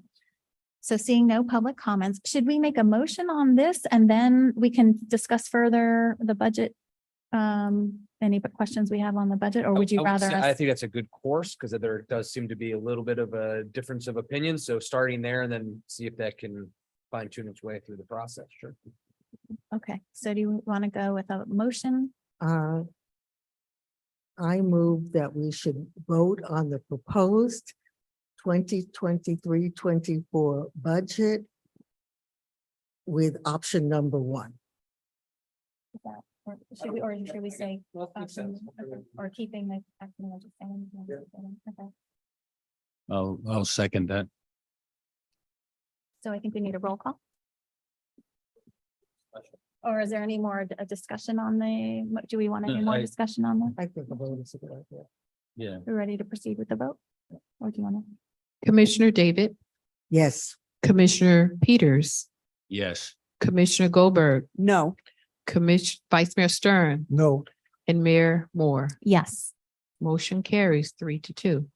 So seeing no public comments, should we make a motion on this and then we can discuss further the budget? Any questions we have on the budget, or would you rather?
I
us-
think that's a good course because there does seem to be a little bit of a difference of opinion. So starting there and then see if that can fine tune its way through the process. Sure.
Okay, so do you want to go with a motion?
I move that we should vote on the proposed 2023-24 budget with option number 1.
Or should we say, option, or keeping the? action we're just saying? Okay.
I'll second that.
So I think we need a roll call. Or is there any more discussion on do we want any more
I-
discussion on this?
I think the vote is a good idea.
Yeah.
We're ready to proceed with the vote? Or do you want to?
Commissioner David,
Yes,
Commissioner Peters,
Yes.
Commissioner Goldberg,
No,
Vice Mayor Stern,
No,
and Mayor Moore.
Yes.
Motion carries 3-2.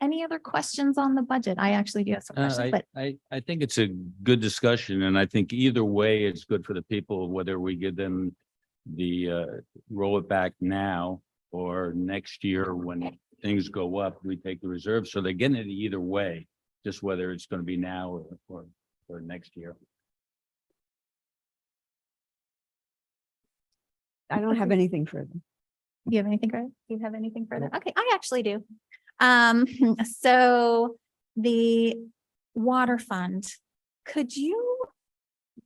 Any other questions on the budget? I actually do have some questions, but
I think it's a good discussion, and I think either way, it's good for the people, whether we give them the roll it back now or next year when things go up, we take the reserve. So they're getting it either way, just whether it's going to be now or next year.
I don't have anything further.
do you have anything, Greg? Do you have anything further? Okay, I actually do. So the water fund, could you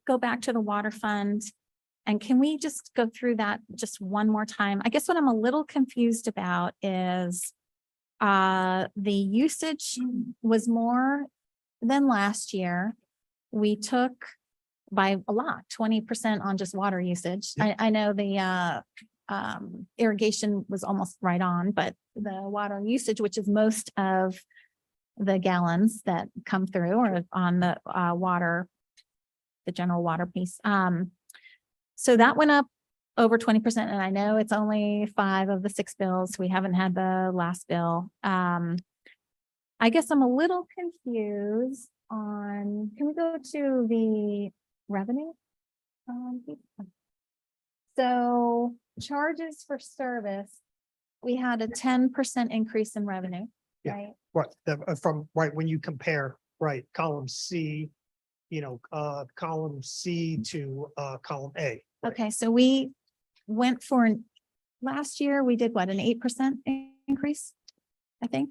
go back to the water fund? And can we just go through that just one more time? I guess what I'm a little confused about is the usage was more than last year. We took by a lot, 20% on just water usage. I know the irrigation was almost right on, but the water usage, which is most of the gallons that come through or on the water, the general water piece. So that went up over 20%. And I know it's only 5 of the 6 bills. We haven't had the last bill. I guess I'm a little confused on, can we go to the revenue? So charges for service, we had a 10% increase in revenue,
Yeah.
right?
Right, from when you compare, right, column C, column C to column A.
Okay, so we went for, last year, we did what, an 8% increase? I think,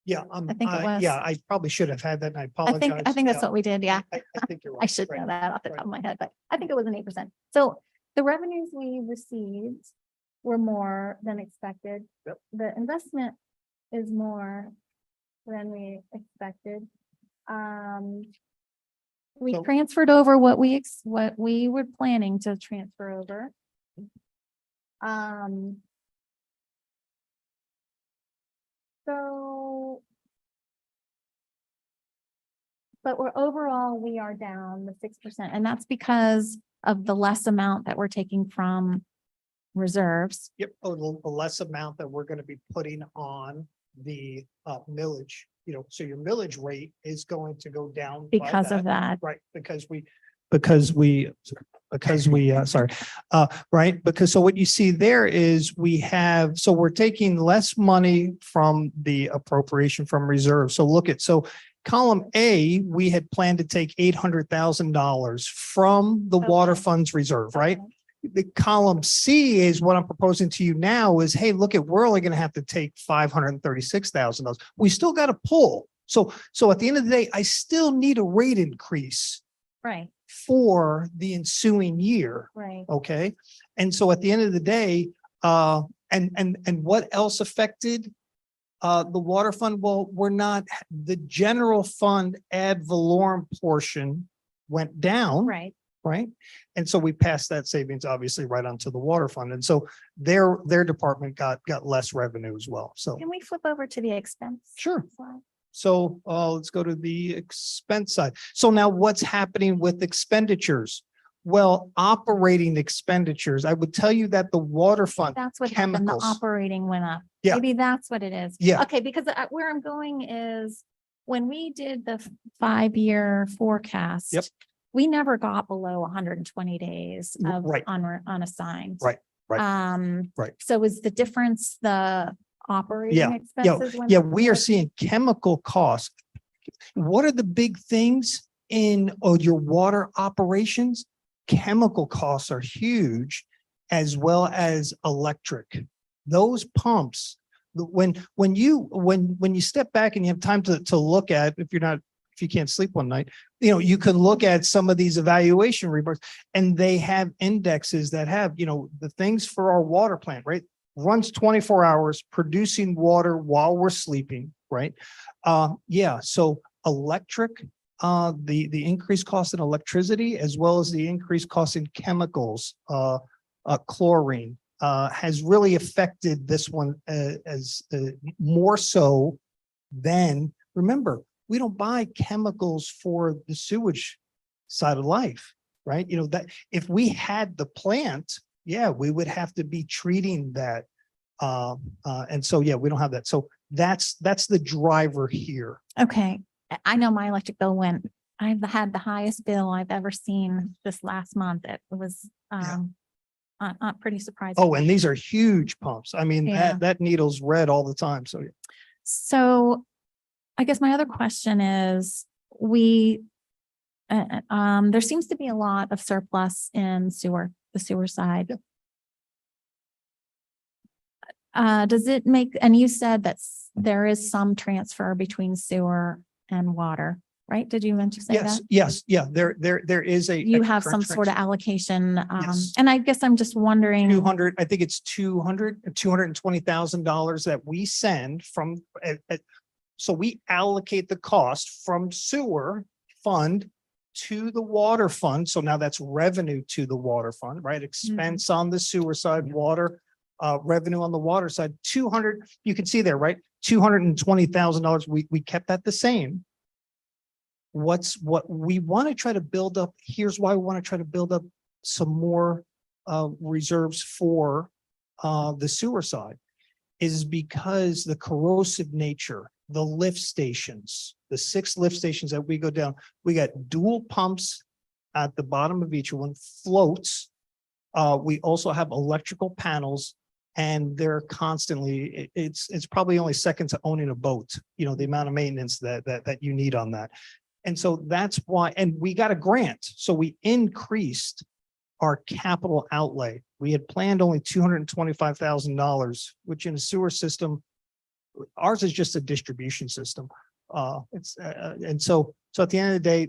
Yeah,
I think it was.
yeah, I probably should have had that and I apologize.
I think that's
Yeah,
what we did, yeah.
I think you're right.
I should
right.
know that off the top
right.
of my head, but I think it was an 8%. So the revenues we received were more than expected.
Yep.
The investment is more than we expected. We
So-
transferred over what we were planning to transfer over. So But we're overall, we are down the 6%, and that's because of the less amount that we're taking from reserves.
Yep, the less amount that we're gonna be putting on the millage, so your millage rate is going to go down. by
Because of that.
Right, right, because so what you see there is so we're taking less money from the appropriation from reserve. So look at, so column A, we had planned to take $800,000 from the water
Okay.
funds reserve, right?
Okay.
The column C is what I'm proposing to you now is, hey, look at, we're only going to have to take $536,000. We still got to pull. So at the end of the day, I still need a rate increase
Right,
for the ensuing year.
right.
Okay. And so at the end of the day, and what else affected the water fund? Well, the general fund ad valorem portion went down.
Right.
Right. And so we passed that savings obviously right onto the water fund. And so their department got less revenue as well. So
Can we flip over to the expense?
Sure.
slide?
So let's go to the expense side. So now what's happening with expenditures? Well, operating expenditures, I would tell you that the water fund,
That's what happened. The
chemicals.
operating went up.
Yeah.
Maybe that's what it is.
Yeah.
Okay, because where I'm going is when we did the 5-year forecast.
Yep.
We never got below 120 days of
Right.
unassigned.
Right, right, right.
So is the difference the operating
Yeah,
expenses? went
yeah,
up
we are
more?
seeing chemical costs. What are the big things in your water operations? Chemical costs are huge, as well as electric. Those pumps, when you step back and you have time to look at, if you can't sleep one night, you can look at some of these evaluation reports, and they have indexes that have, the things for our water plant, right? Runs 24 hours producing water while we're sleeping, right? So electric, the increased cost in electricity, as well as the increased cost in chemicals, chlorine, has really affected this one as more so than, remember, we don't buy chemicals for the sewage side of life, right? That if we had the plant, we would have to be treating that. And so, we don't have that. So that's the driver here.
Okay, I know my electric bill I've had the highest bill I've ever seen this last month. It was pretty surprising.
Oh, and these are huge pumps. I mean,
Yeah.
that needle's red all the time. So
So I guess my other question is, there seems to be a lot of surplus in the sewer side. Does it make, and you said that there is some transfer between sewer and water, right? Did you mention say that?
yes, there is a.
You have some sort of allocation,
Yes.
and I guess I'm just wondering.
200, I think it's $220,000 that we send from, so we allocate the cost from sewer fund to the water fund. So now that's revenue to the water fund, right? Expense on the sewer side, water, revenue on the water side, 200, you can see there, right? $220,000. We kept that the same. What we want to try to build up, here's why we want to try to build up some more reserves for the sewer side, is because the corrosive nature, the lift stations, the 6 lift stations that we go down, we got dual pumps at the bottom of each one, floats. We also have electrical panels, and they're constantly, it's probably only second to owning a boat, the amount of maintenance that you need on that. And so that's why, and we got a grant. So we increased our capital outlay. We had planned only $225,000, which in a sewer system, ours is just a distribution system. And so at the end of the day,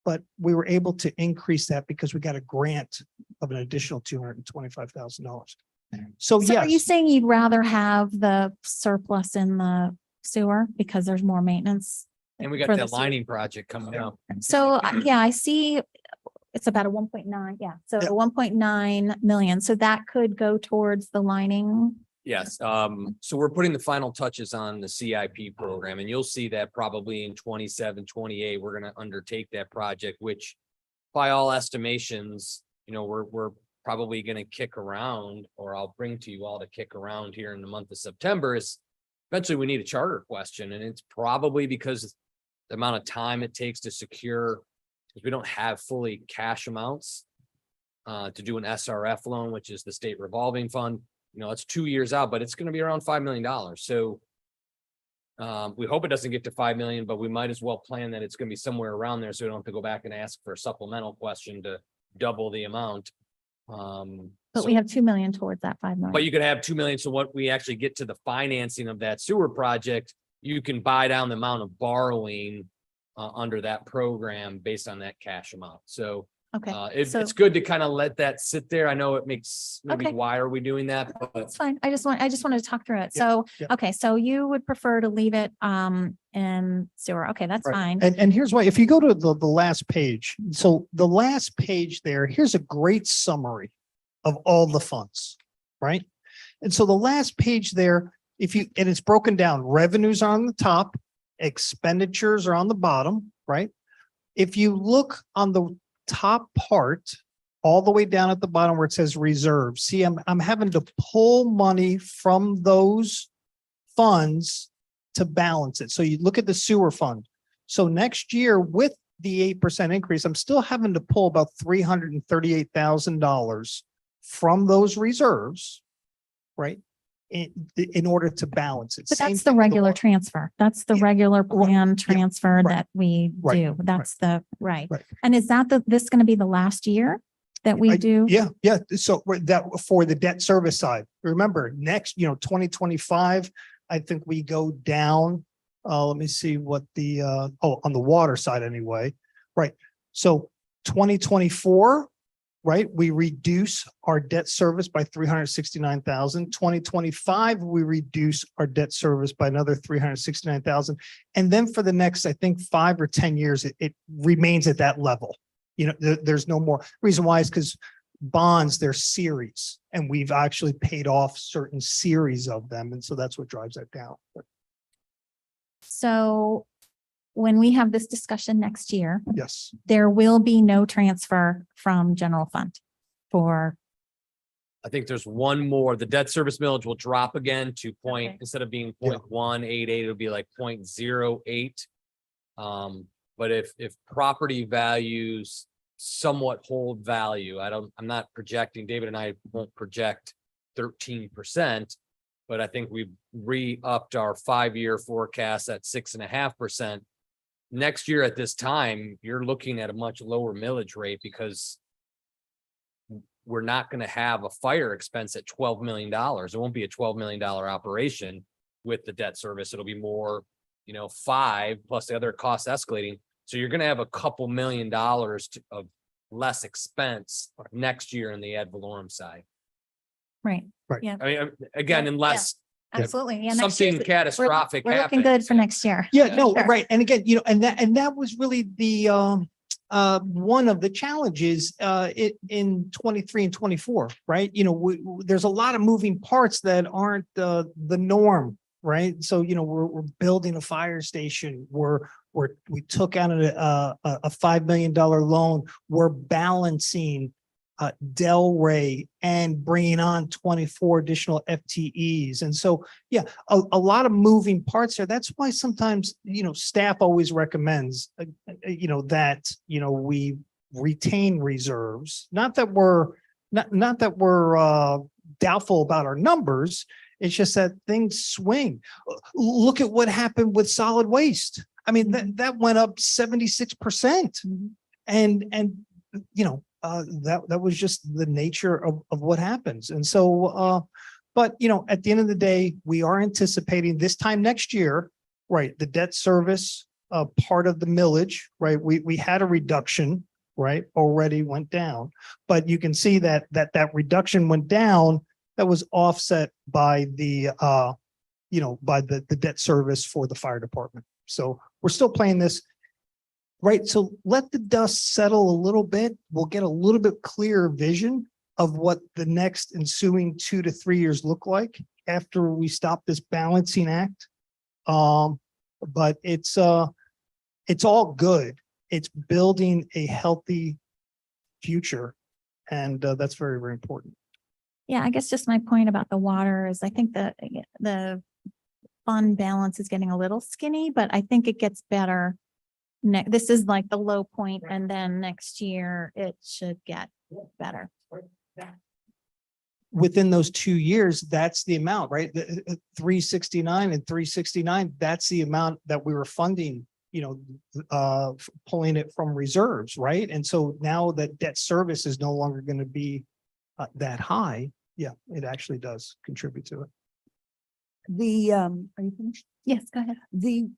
but we were able to increase that because we got a grant of an additional $225,000. So
So are you
yes,
saying you'd rather have the surplus in the sewer because there's more maintenance?
And we
for
got
the
that
sewer?
lining project coming up.
So, I see it's about a 1.9, yeah, so
Yep.
a 1.9 million, so that could go towards the lining
Yes, so we're putting the final touches on the CIP program, and you'll see that probably in 27, 28. We're gonna undertake that project, which by all estimations, we're probably gonna kick around, or I'll bring to you all to kick around here in the month of September is eventually we need a charter question, and it's probably because the amount of time it takes to secure, because we don't have fully cash amounts to do an SRF loan, which is the state revolving fund. It's 2 years out, but it's going to be around $5 million. So we hope it doesn't get to 5 million, but we might as well plan that it's going to be somewhere around there. So we don't have to go back and ask for a supplemental question to double the amount.
But we have 2 million towards that 5 million.
But you could have 2 million. So what we actually get to the financing of that sewer project, you can buy down the amount of borrowing under that program based on that cash amount. So
Okay,
it's
so
good to kind of let that sit there. I know it makes, maybe
Okay.
why are we doing that? But
that's fine. I just wanted to talk through it.
Yeah,
So,
yeah.
okay, so you would prefer to leave it in sewer. Okay, that's
Right.
fine.
And here's why, if you go to the last page, so the last page there, here's a great summary of all the funds, right? And so the last page there, and it's broken down, revenues are on the top, expenditures are on the bottom, right? If you look on the top part, all the way down at the bottom where it says reserves, see, I'm having to pull money from those funds to balance it. So you look at the sewer fund. So next year with the 8% increase, I'm still having to pull about $338,000 from those reserves, right? In order to balance it.
But
Same
that's the
thing with
regular
water.
transfer. That's the
Yeah,
regular plan transfer
right,
that we
right,
do. That's right.
right.
And is that this going to be the last year that we do?
Yeah. So that for the debt service side, remember next, 2025, I think we go down. Let me see what on the water side anyway. Right. So 2024, right? We reduce our debt service by 369,000. 2025, we reduce our debt service by another 369,000. And then for the next, I think 5 or 10 years, it remains at that level. There's no more. Reason why is because bonds, they're series, and we've actually paid off certain series of them. And so that's what drives that down.
So when we have this discussion next year,
Yes.
there will be no transfer from general fund for,
I think there's one more. The debt service millage will drop again to
Okay.
instead of being
Yeah.
0.188, it'll be like 0.08. But if property values somewhat hold value, I'm not projecting, David and I won't project 13%. But I think we've re-upped our 5-year forecast at 6.5%. Next year at this time, you're looking at a much lower millage rate because we're not going to have a fire expense at $12 million. It won't be a $12 million operation with the debt service. It'll be more, 5 plus the other costs escalating. So you're going to have a couple $1 million of less expense next year in the ad valorem side.
right?
Right.
Yeah,
I mean, again,
Yeah,
unless
absolutely. Yeah, next year's-
something catastrophic
We're looking
happens.
good for next year.
Yeah, no,
Sure.
right. And again, and that was really the one of the challenges in 23 and 24, right? There's a lot of moving parts that aren't the norm, right? So, we're building a fire station. We took out a $5 million loan. We're balancing Delray and bringing on 24 additional FTEs. And so, yeah, a lot of moving parts there. That's why sometimes, staff always recommends, that, we retain reserves. Not that we're doubtful about our numbers. It's just that things swing. Look at what happened with solid waste. I mean, that went up 76%. And that was just the nature of what happens. And so, but at the end of the day, we are anticipating this time next year, right? The debt service, part of the millage, right? We had a reduction, right? Already went down, but you can see that reduction went down. That was offset by the debt service for the fire department. So we're still playing this. Right. So let the dust settle a little bit. We'll get a little bit clearer vision of what the next ensuing 2 to 3 years look like. after we stop this balancing act. But it's all good. It's building a healthy future. And that's very, very important.
Yeah, I guess just my point about the water is I think that the fund balance is getting a little skinny, but I think it gets better. This is like the low point, and then next year it should get better.
Within those 2 years, that's the amount, right? The 369 and 369, that's the amount that we were funding, pulling it from reserves, right? And so now that debt service is no longer going to be that high, yeah, it actually does contribute to it.
Are you finished?
Yes, go ahead.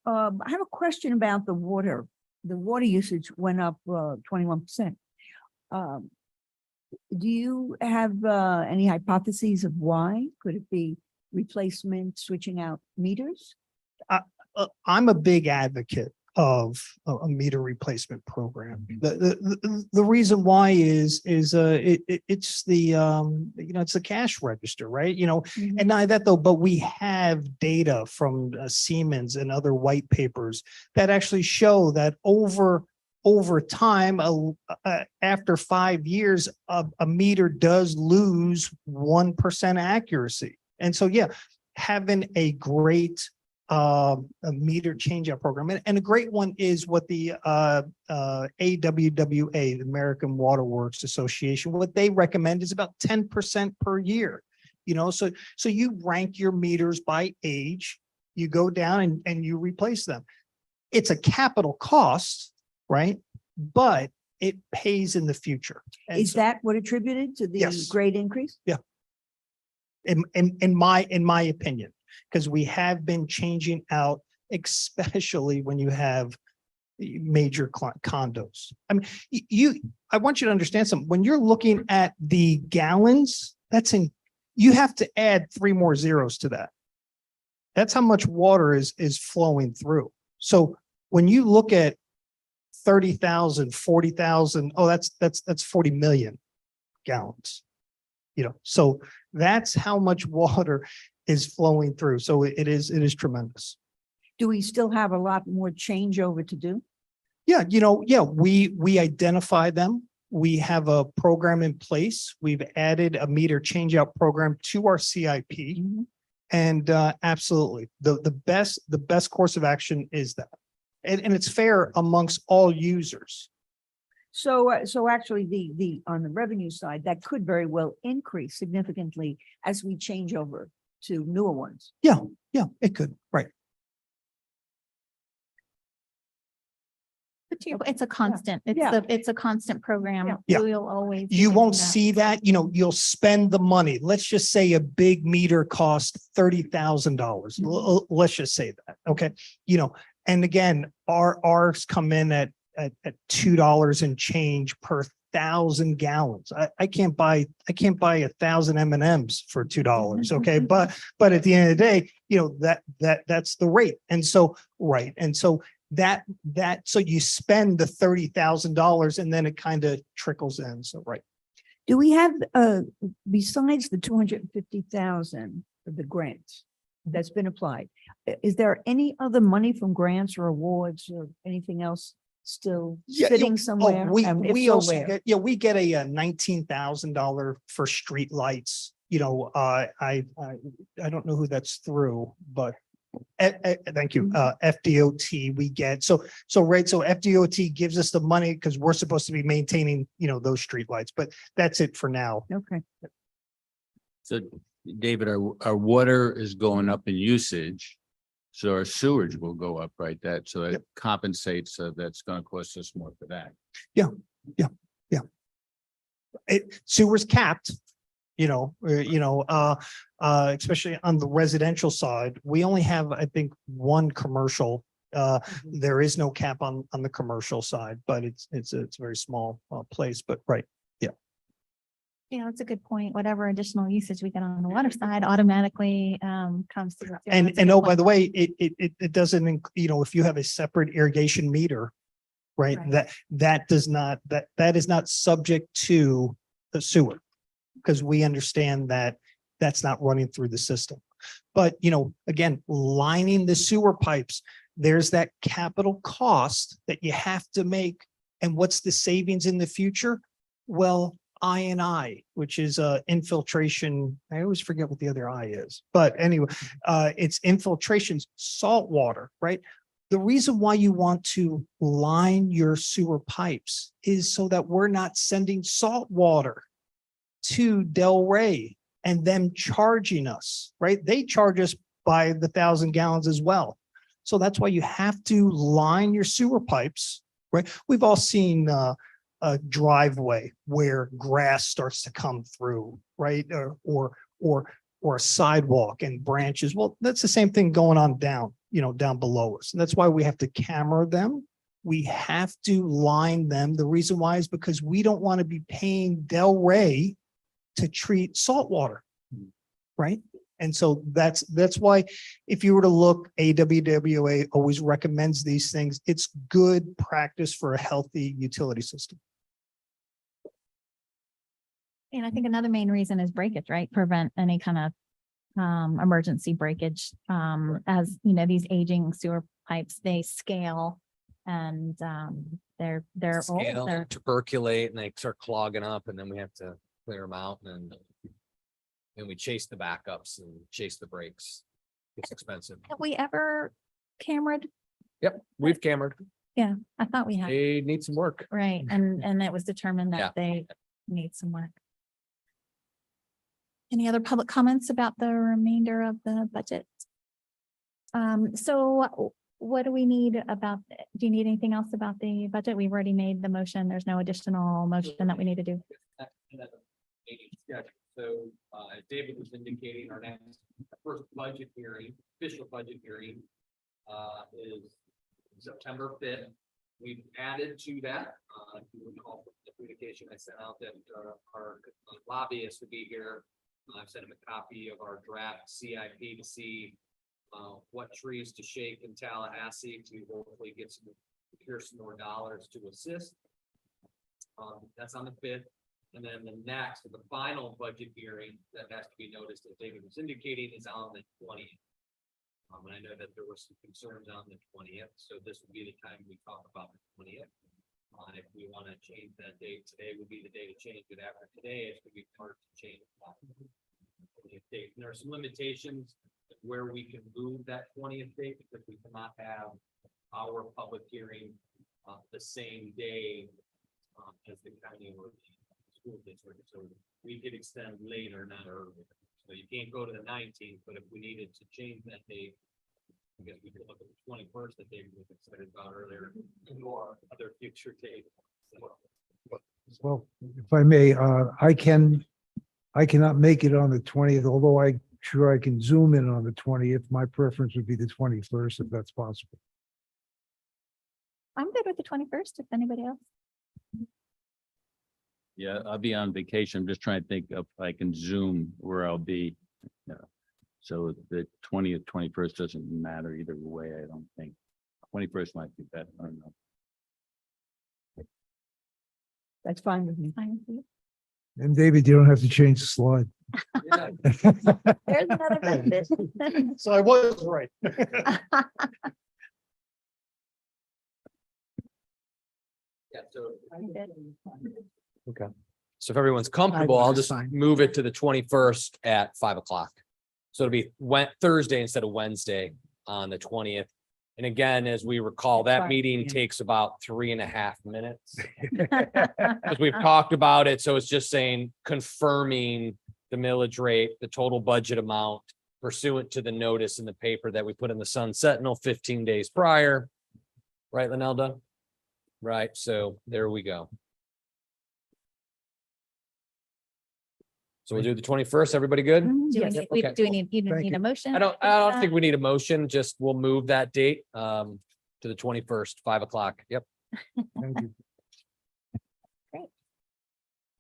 I have a question about the water. The water usage went up 21%. Do you have any hypotheses of why? Could it be replacement, switching out meters?
I'm a big advocate of a meter replacement program. The reason why is it's the cash register, right? And not that though, but we have data from Siemens and other white papers that actually show that over time, after 5 years, a meter does lose 1% accuracy. And so, yeah, having a great a meter changeout program, and a great one is what the AWWA, the American Water Works Association, what they recommend is about 10% per year. So you rank your meters by age, you go down and you replace them. It's a capital cost, right? But it pays in the future. And
Is
so,
that what attributed to the
Yes.
great increase?
in my opinion, because we have been changing out, especially when you have major condos. I mean, I want you to understand something. When you're looking at the gallons, you have to add 3 more zeros to that. That's how much water is flowing through. So when you look at 30,000, 40,000, that's 40 million gallons. So that's how much water is flowing through. So it is tremendous.
Do we still have a lot more changeover to do?
Yeah, we identify them. We have a program in place. We've added a meter changeout program to our CIP. And absolutely, the best course of action is that. And it's fair amongst all users.
So actually the on the revenue side, that could very well increase significantly as we change over to newer ones.
Yeah, it could, right.
But it's a constant,
Yeah.
it's a constant program.
Yeah.
We'll always. be
You
doing
won't
that.
see that, you'll spend the money. Let's just say a big meter costs $30,000. Let's just say that, okay? And again, ours come in at $2 and change per 1,000 gallons. I can't buy 1,000 M&Ms for $2, okay? But at the end of the day, that's the rate. And so, right. And so so you spend the $30,000 and then it kind of trickles in. So, right.
Do we have, besides the 250,000 of the grants that's been applied, is there any other money from grants or awards or anything else still sitting somewhere? And if
We
so,
also
where?
get, we get a $19,000 for street lights. I don't know who that's through, but thank you. FDOT we get. So FDOT gives us the money because we're supposed to be maintaining, those street lights, but that's it for now.
Okay.
So David, our water is going up in usage. So our sewage will go up, right? So that compensates, that's going to cost us more for that.
Sewer's capped, especially on the residential side. We only have, I think, one commercial. There is no cap on the commercial side, but it's a very small place, but right.
Yeah, that's a good point. Whatever additional usage we get on the water side automatically comes through.
And oh, by the way, it doesn't, if you have a separate irrigation meter, right,
Right.
that is not subject to the sewer. Because we understand that that's not running through the system. But, again, lining the sewer pipes, there's that capital cost that you have to make. And what's the savings in the future? Well, I, which is infiltration. I always forget what the other I is, but anyway, it's infiltrations, salt water, right? The reason why you want to line your sewer pipes is so that we're not sending salt water to Delray and them charging us, right? They charge us by the 1,000 gallons as well. So that's why you have to line your sewer pipes, right? We've all seen a driveway where grass starts to come through, right? Or a sidewalk and branches. Well, that's the same thing going on down below us. And that's why we have to camera them. We have to line them. The reason why is because we don't want to be paying Delray to treat salt water, right? And so that's why if you were to look, AWWA always recommends these things. It's good practice for a healthy utility system.
And I think another main reason is breakage, right? Prevent any kind of emergency breakage. As you know, these aging sewer pipes, they scale and they're old.
Scale,
They're
tuberculate, and they start clogging up, and then we have to clear them out, and we chase the backups and chase the breaks. It's expensive.
Have we ever cameraed?
Yep, we've cambered.
I thought we had,
They need some work.
right, and it was determined
Yeah.
that they need some work. Any other public comments about the remainder of the budget? So what do we need about, do you need anything else about the budget? We've already made the motion. There's no additional motion that we need to do.
So, as David was indicating, our next first budget hearing, official budget hearing, is September 5th. We've added to that, if you recall from the communication I sent out that, our lobbyist would be here. I've sent him a copy of our draft CIP to see, what trees to shake in Tallahassee to hopefully procure some more dollars to assist. That's on the 5th. And then the final budget hearing that has to be noticed, as David was indicating, is on the 20th. And I know that there were some concerns on the 20th, so this would be the time we talk about the 20th. If we want to change that date, today would be the day to change it. After today, it's going to be hard to change the date. And there are some limitations where we can move that 20th date because we cannot have our public hearing the same day as the county or school district. So we could extend later, not earlier. So you can't go to the 19th, but if we needed to change that date, I guess we could look at the 21st that David was excited about earlier, or other future date.
Well, if I may, I cannot make it on the 20th, although I'm sure I can zoom in on the 20th. My preference would be the 21st, if that's possible.
I'm good with the 21st, if anybody else.
Yeah, I'll be on vacation. I'm just trying to think if I can zoom where I'll be. Yeah. So the 20th, 21st doesn't matter either way, I don't think. 21st might be better. I don't know.
That's fine with me.
Fine with you.
And David, you don't have to change the slide.
Yeah,
There's another benefit.
So I was right.
so.
I'm good.
Okay. So if everyone's comfortable, I'll just move it to the 21st at 5 o'clock. So it'll be Thursday instead of Wednesday on the 20th. And again, as we recall,
That's
that
fine,
meeting
yeah.
takes about 3.5 minutes. Because we've talked about it. So it's just saying confirming the millage rate, the total budget amount pursuant to the notice in the paper that we put in the Sun Sentinel 15 days prior. Right, Linelda? Right. So there we go. So we'll do the 21st. Everybody good?
Do we
Yes.
need,
Okay.
do we need, you
Thank
need
you.
a motion?
I don't think we need a motion. Just we'll move that date to the 21st, 5 o'clock. Yep.
Thank you.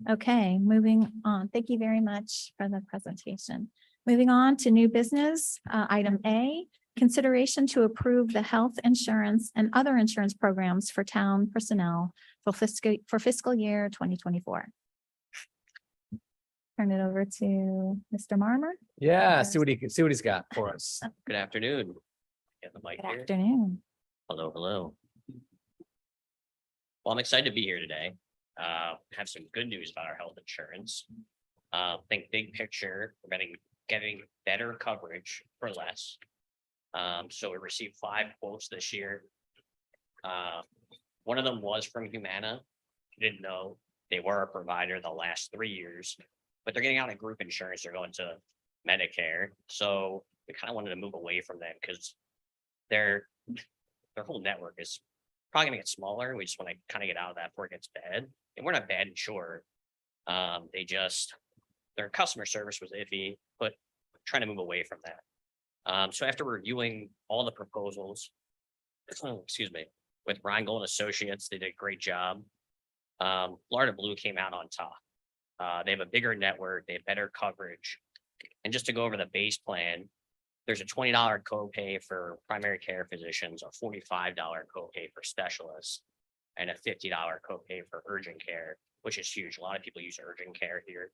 Okay, moving on. Thank you very much for the presentation. Moving on to new business, item A, consideration to approve the health insurance and other insurance programs for town personnel for fiscal year 2024. turn it over to Mr. Marmer.
Yeah, see what he's got for us.
Good afternoon. Get the mic
Good
here.
afternoon.
Hello, hello. Well, I'm excited to be here today. Have some good news about our health insurance. Think big picture, we're getting better coverage for less. So we received 5 quotes this year. One of them was from Humana. Didn't know they were a provider the last 3 years, but they're getting out of group insurance. They're going to Medicare. So we kind of wanted to move away from them because their whole network is probably gonna get smaller. And we just want to kind of get out of that before it gets bad. And we're not bad insured. Their customer service was iffy, but trying to move away from that. So after reviewing all the proposals, excuse me, with Rheingold Associates, they did a great job. Florida Blue came out on top. They have a bigger network, they have better coverage. And just to go over the base plan, there's a $20 copay for primary care physicians, a $45 copay for specialists, and a $50 copay for urgent care, which is huge. A lot of people use urgent care here.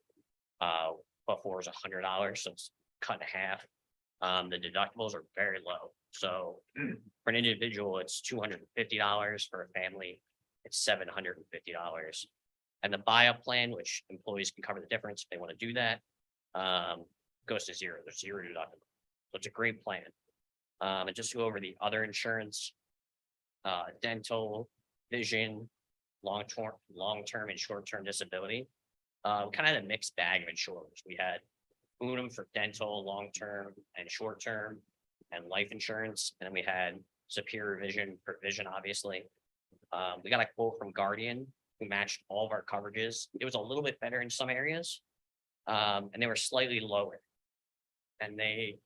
Before it was $100, so it's cut in half. The deductibles are very low. So for an individual, it's $250. For a family, it's $750. And the buy-up plan, which employees can cover the difference if they want to do that, goes to zero. There's zero deductible. So it's a great plan. And just to go over the other insurance, dental, vision, long-term and short-term disability. We kind of had a mixed bag of insurers. We had Unum for dental, long-term and short-term, and life insurance. And then we had Superior Vision for vision, obviously. We got a quote from Guardian who matched all of our coverages. It was a little bit better in some areas. And they were slightly lower. And they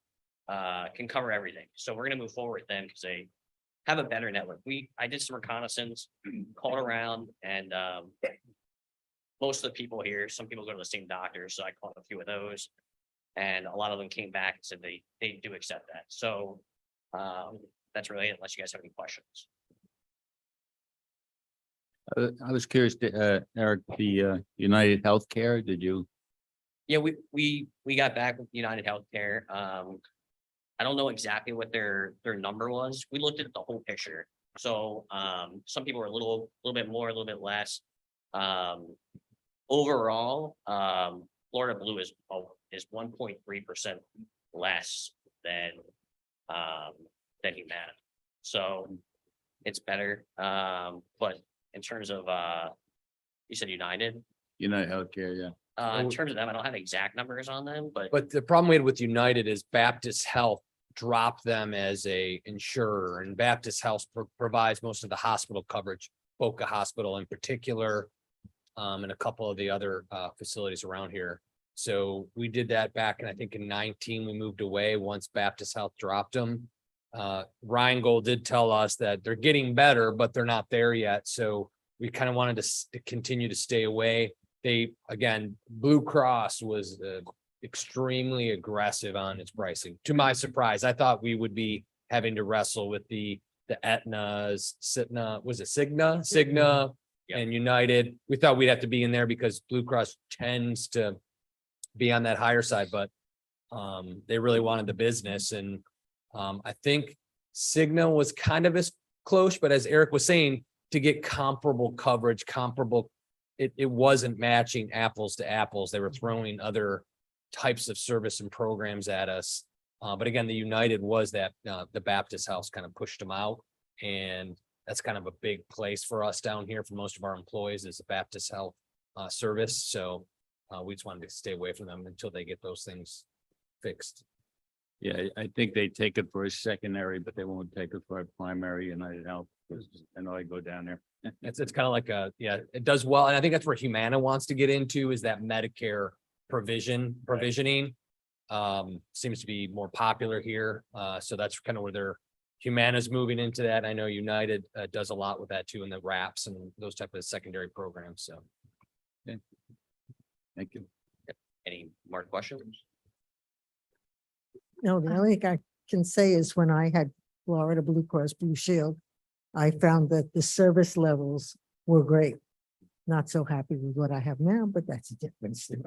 can cover everything. So we're gonna move forward with them because they have a better network. I did some reconnaissance, called around, and most of the people here, some people go to the same doctor, so I called a few of those. And a lot of them came back and said they do accept that. So that's really it, unless you guys have any questions.
I was curious, Eric, the United Healthcare, did you?
Yeah, we got back with United Healthcare. I don't know exactly what their number was. We looked at the whole picture. So some people were a little bit more, a little bit less. Overall, Florida Blue is 1.3% less than Humana. So it's better. But in terms of you said United.
United Healthcare, yeah.
In terms of them, I don't have exact numbers on them, but
But the problem we had with United is Baptist Health dropped them as a insurer, and Baptist Health provides most of the hospital coverage, Boca Hospital in particular, and a couple of the other facilities around here. So we did that back, and I think in 19, we moved away once Baptist Health dropped them. Rheingold did tell us that they're getting better, but they're not there yet. So we kind of wanted to continue to stay away. Again, Blue Cross was extremely aggressive on its pricing. To my surprise, I thought we would be having to wrestle with the Aetna's, Cigna,
Yeah.
and United. We thought we'd have to be in there because Blue Cross tends to be on that higher side, but they really wanted the business. And I think Cigna was kind of as close, but as Eric was saying, to get comparable coverage, it wasn't matching apples to apples. They were throwing other types of service and programs at us. But again, the United was that the Baptist House kind of pushed them out. And that's kind of a big place for us down here for most of our employees is the Baptist Health service. So we just wanted to stay away from them until they get those things fixed.
Yeah, I think they take it for a secondary, but they won't take it for a primary United Health. I know I go down there.
It's kind of like it does well. And I think that's where Humana wants to get into is that Medicare provisioning. Seems to be more popular here. So that's kind of where Humana's moving into that. I know United does a lot with that too, in the wraps and those type of secondary programs. So.
Thank you.
any more questions?
No, the only thing I can say is when I had Florida Blue Cross Blue Shield, I found that the service levels were great. Not so happy with what I have now, but that's a different story.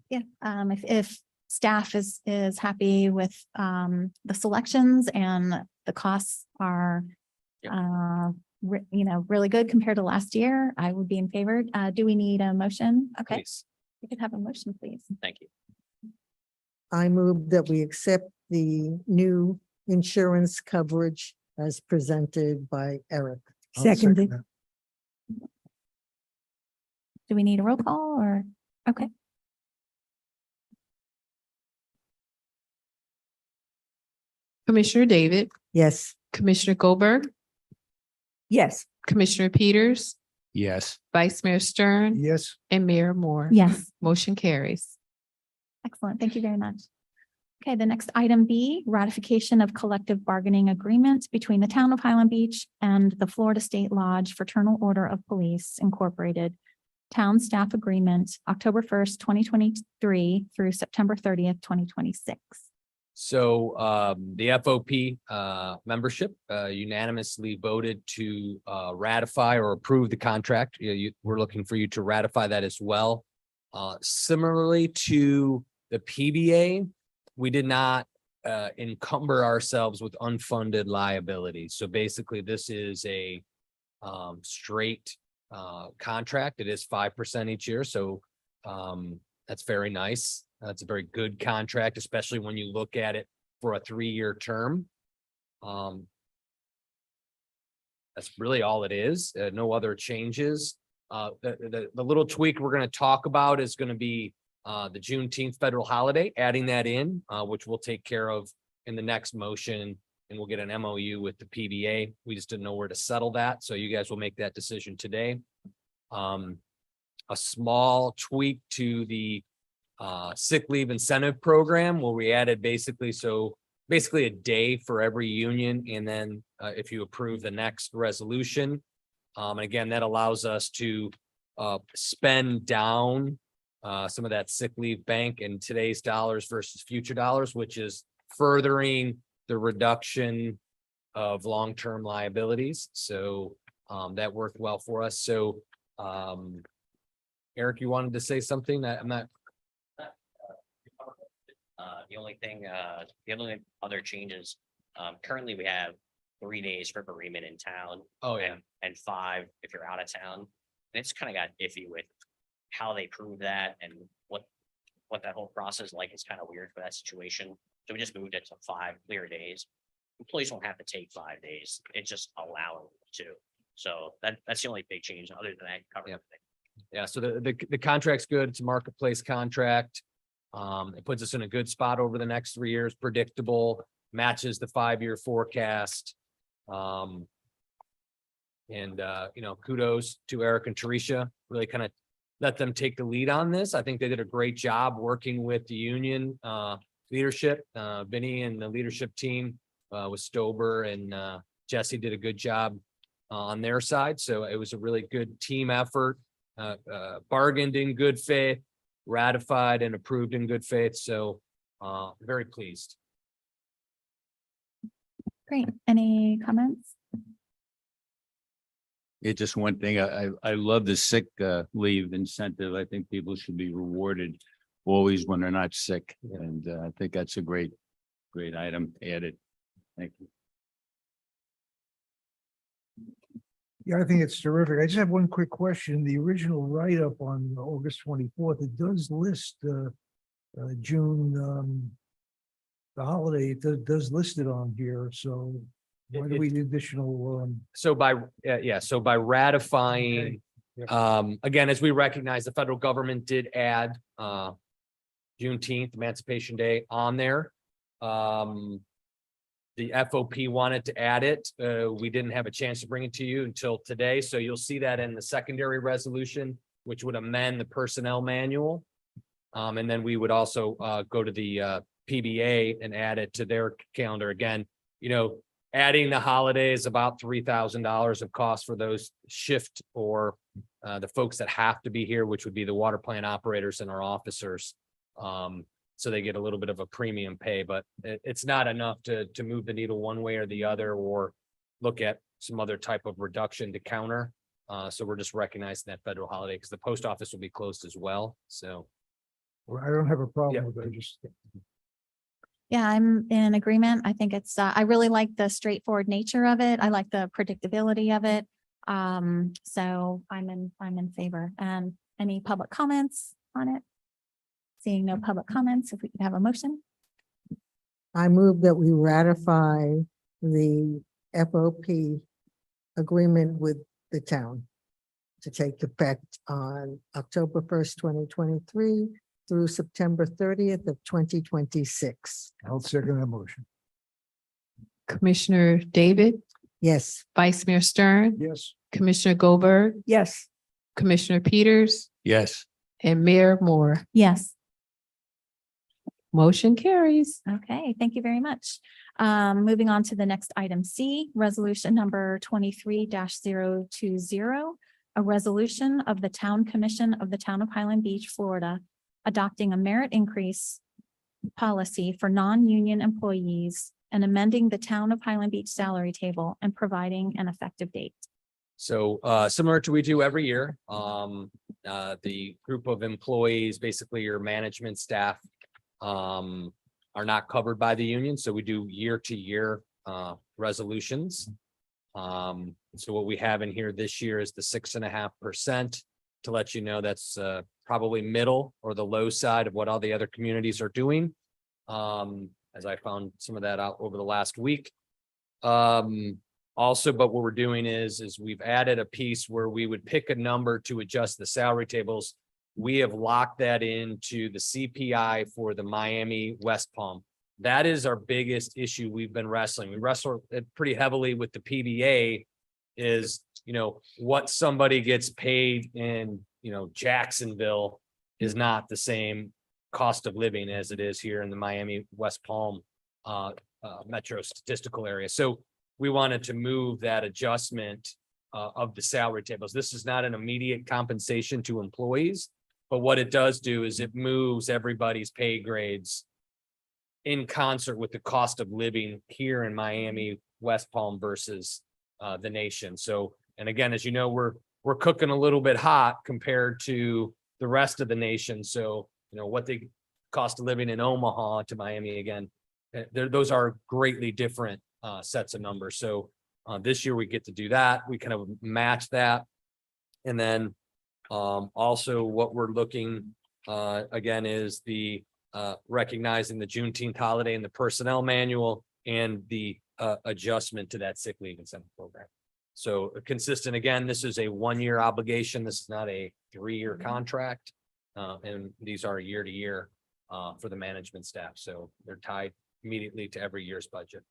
Yeah, if staff is happy with, the selections and the costs are,
Yep.
really good compared to last year, I would be in favor. Do we need a motion? Okay,
Please.
we could have a motion, please.
Thank you.
I move that we accept the new insurance coverage as presented by Eric.
I'll second
Seconded.
that.
Do we need a roll call or, okay,
Commissioner David,
Yes,
Commissioner Goldberg,
Yes,
Commissioner Peters,
Yes.
Vice Mayor Stern,
Yes,
and Mayor Moore.
yes,
Motion carries.
excellent. Thank you very much. Okay, the next item B, ratification of collective bargaining agreement between the town of Highland Beach and the Florida State Lodge Fraternal Order of Police Incorporated. Town staff agreement, October 1st, 2023 through September 30th, 2026.
So the FOP membership unanimously voted to ratify or approve the contract. We're looking for you to ratify that as well. Similarly to the PBA, we did not encumber ourselves with unfunded liabilities. So basically, this is a straight contract. It is 5% each year. So that's very nice. That's a very good contract, especially when you look at it for a 3-year term. That's really all it is. No other changes. The little tweak we're going to talk about is going to be the Juneteenth federal holiday, adding that in, which we'll take care of in the next motion, and we'll get an MOU with the PBA. We just didn't know where to settle that, so you guys will make that decision today. A small tweak to the sick leave incentive program where we added basically a day for every union, and then if you approve the next resolution. And again, that allows us to spend down some of that sick leave bank in today's dollars versus future dollars, which is furthering the reduction of long-term liabilities. So that worked well for us. So Eric, you wanted to say something that I'm not.
The only other changes, currently we have 3 days for bereavement in town.
Oh, yeah.
And 5 if you're out of town. And it's kind of got iffy with how they prove that and what that whole process is like. It's kind of weird for that situation. So we just moved it to 5 clear days. Employees don't have to take 5 days. It's just allowing them to. So that's the only big change. Other than that, cover
Yeah.
everything.
Yeah, so the contract's good. It's a marketplace contract. It puts us in a good spot over the next 3 years, predictable, matches the 5-year forecast. Kudos to Eric and Teresa, really kind of let them take the lead on this. I think they did a great job working with the union leadership. Vinny and the leadership team with Stober and Jesse did a good job on their side. So it was a really good team effort, bargained in good faith, ratified and approved in good faith. So very pleased.
Great. Any comments?
It's just one thing. I love the sick leave incentive. I think people should be rewarded always when they're not sick. And I think that's a great item added. Thank you.
yeah, I think it's terrific. I just have one quick question. The original write-up on August 24th, it does list June, the holiday, it does list it on here, so why do we need additional?
So by ratifying, again, as we recognize, the federal government did add Juneteenth, Emancipation Day on there. The FOP wanted to add it. We didn't have a chance to bring it to you until today. So you'll see that in the secondary resolution, which would amend the personnel manual. And then we would also go to the PBA and add it to their calendar. Again, adding the holidays, about $3,000 of cost for those shift or the folks that have to be here, which would be the water plant operators and our officers. So they get a little bit of a premium pay, but it's not enough to move the needle one way or the other, or look at some other type of reduction to counter. So we're just recognizing that federal holiday because the post office will be closed as well. So
I don't have a problem with it. I just,
Yeah, I'm in agreement. I think it's, I really like the straightforward nature of it. I like the predictability of it. So I'm in favor. And any public comments on it? Seeing no public comments, if we could have a motion.
I move that we ratify the FOP agreement with the town to take effect on October 1st, 2023 through September 30th of 2026.
I'll second that motion.
Commissioner David,
Yes.
Vice Mayor Stern,
Yes.
Commissioner Goldberg,
Yes,
Commissioner Peters,
Yes,
and Mayor Moore.
Yes.
Motion carries.
Okay, thank you very much. Moving on to the next item C, resolution number 23-020. A resolution of the Town Commission of the Town of Highland Beach, Florida, adopting a merit increase policy for non-union employees and amending the Town of Highland Beach salary table and providing an effective date.
So similar to we do every year, the group of employees, basically your management staff, are not covered by the union, so we do year to year resolutions. So what we have in here this year is the 6.5%. To let you know, that's probably middle or the low side of what all the other communities are doing. As I found some of that out over the last week. Also, but what we're doing is we've added a piece where we would pick a number to adjust the salary tables. We have locked that into the CPI for the Miami West Palm. That is our biggest issue we've been wrestling. We wrestle it pretty heavily with the PBA is, what somebody gets paid in, Jacksonville is not the same cost of living as it is here in the Miami West Palm metro statistical area. So we wanted to move that adjustment of the salary tables. This is not an immediate compensation to employees, but what it does do is it moves everybody's pay grades in concert with the cost of living here in Miami West Palm versus the nation. So, and again, as you know, we're cooking a little bit hot compared to the rest of the nation. So, what the cost of living in Omaha to Miami again, those are greatly different sets of numbers. So this year we get to do that. We kind of match that. And then also what we're looking again is the recognizing the Juneteenth holiday in the personnel manual and the adjustment to that sick leave incentive program. So consistent, again, this is a 1-year obligation. This is not a 3-year contract. And these are year to year for the management staff. So they're tied immediately to every year's budget.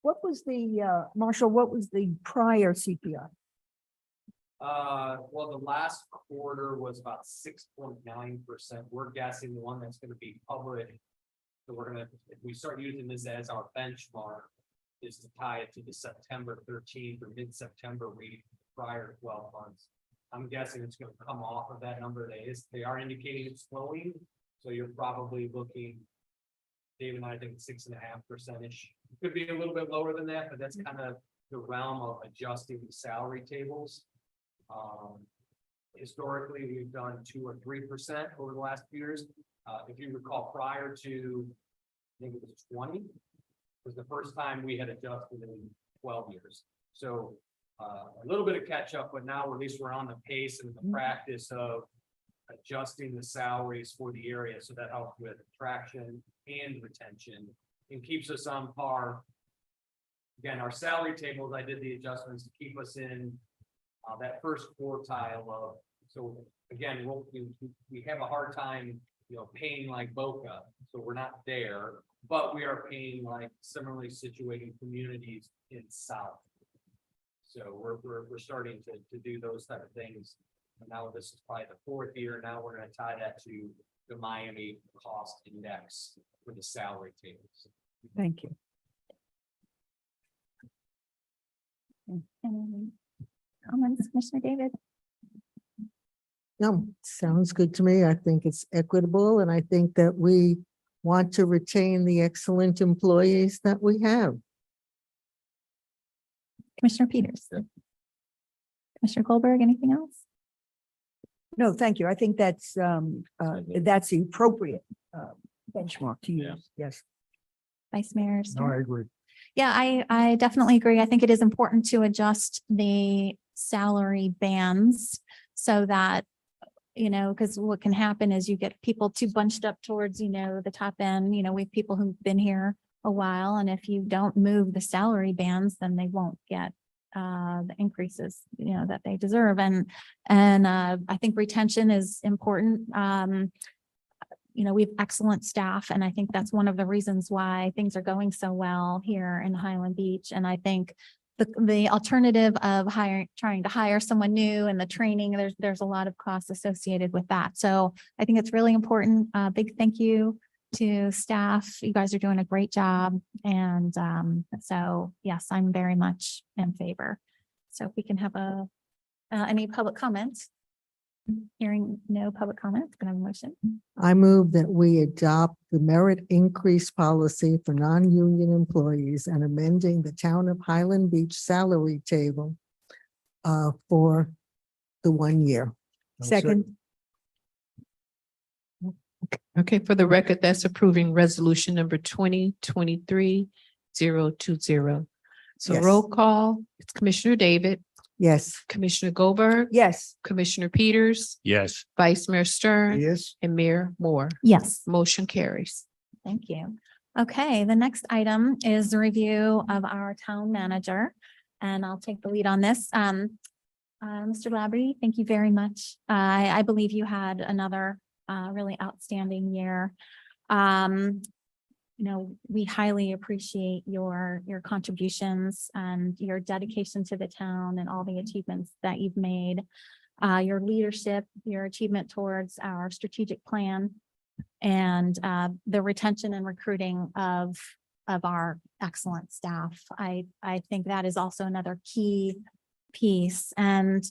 what was the, Marshall, what was the prior CPI?
Well, the last quarter was about 6.9%. We're guessing the one that's gonna be public. So we're gonna, if we start using this as our benchmark, is to tie it to the September 13th or mid-September reading prior to 12 months. I'm guessing it's gonna come off of that number. They are indicating it's slowing. So you're probably looking, Dave and I think 6.5%-ish. Could be a little bit lower than that, but that's kind of the realm of adjusting the salary tables. Historically, we've done 2 or 3% over the last few years. If you recall, prior to, I think it was 20, was the first time we had adjusted in 12 years. So a little bit of catch up, but now at least we're on the pace and the practice of adjusting the salaries for the area. So that helps with attraction and retention and keeps us on par. Again, our salary tables, I did the adjustments to keep us in that first quartile of, so again, we have a hard time, paying like Boca, so we're not there, but we are paying like similarly situated communities in South. So we're starting to do those type of things. And now this is probably the 4th year. Now we're going to tie that to the Miami cost index for the salary tables.
Thank you.
Any comments, Commissioner David?
No, sounds good to me. I think it's equitable and I think that we want to retain the excellent employees that we have.
Commissioner Peters? Commissioner Goldberg, anything else?
No, thank you. I think that's the appropriate benchmark to
Yeah.
use. Yes.
Vice Mayor
No,
Stern?
I agree.
Yeah, I definitely agree. I think it is important to adjust the salary bands so that, because what can happen is you get people too bunched up towards, the top end, we have people who've been here a while, and if you don't move the salary bands, then they won't get the increases, that they deserve. And I think retention is important. We have excellent staff, and I think that's one of the reasons why things are going so well here in Highland Beach. And I think the alternative of trying to hire someone new and the training, there's a lot of costs associated with that. So I think it's really important. Big thank you to staff. You guys are doing a great job. And so, yes, I'm very much in favor. So if we can have any public comments. Hearing no public comments, can I have a motion?
I move that we adopt the merit increase policy for non-union employees and amending the town of Highland Beach salary table for the 1 year.
I'll
Second.
Okay, for the record, that's approving resolution number 2023-020. So
Yes.
roll call, it's Commissioner David,
Yes.
Commissioner Goldberg,
Yes.
Commissioner Peters,
Yes.
Vice Mayor Stern,
Yes,
and Mayor Moore.
Yes.
Motion carries.
Thank you. Okay, the next item is the review of our town manager, and I'll take the lead on this. Mr. Labrie, thank you very much. I believe you had another really outstanding year. We highly appreciate your contributions and your dedication to the town and all the achievements that you've made. Your leadership, your achievement towards our strategic plan, and the retention and recruiting of our excellent staff. I think that is also another key piece. And,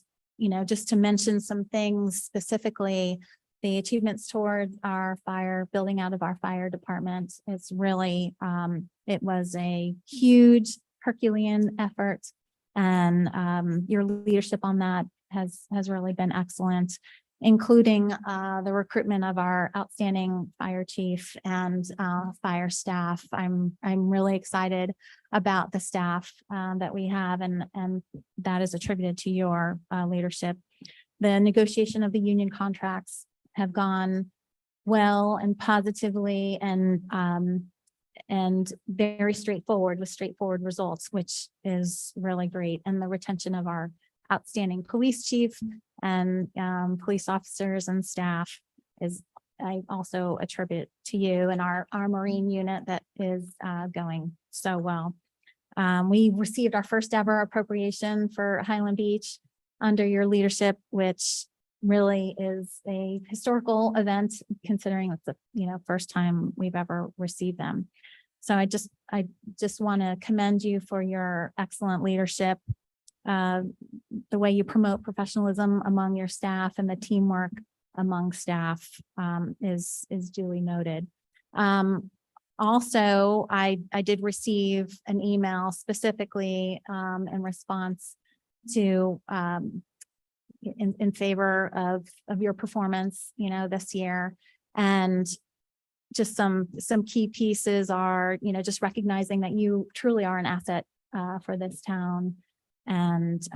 just to mention some things specifically, the achievements toward our building out of our fire department. It's really, it was a huge Herculean effort, and your leadership on that has really been excellent, including the recruitment of our outstanding fire chief and fire staff. I'm really excited about the staff that we have, and that is attributed to your leadership. The negotiation of the union contracts have gone well and positively, and very straightforward with straightforward results, which is really great. And the retention of our outstanding police chief and police officers and staff I also attribute to you and our Marine unit that is going so well. We received our first ever appropriation for Highland Beach under your leadership, which really is a historical event, considering it's the first time we've ever received them. So I just want to commend you for your excellent leadership, the way you promote professionalism among your staff, and the teamwork among staff is duly noted. Also, I did receive an email specifically in response to in favor of your performance, this year. And just some key pieces are, just recognizing that you truly are an asset for this town, and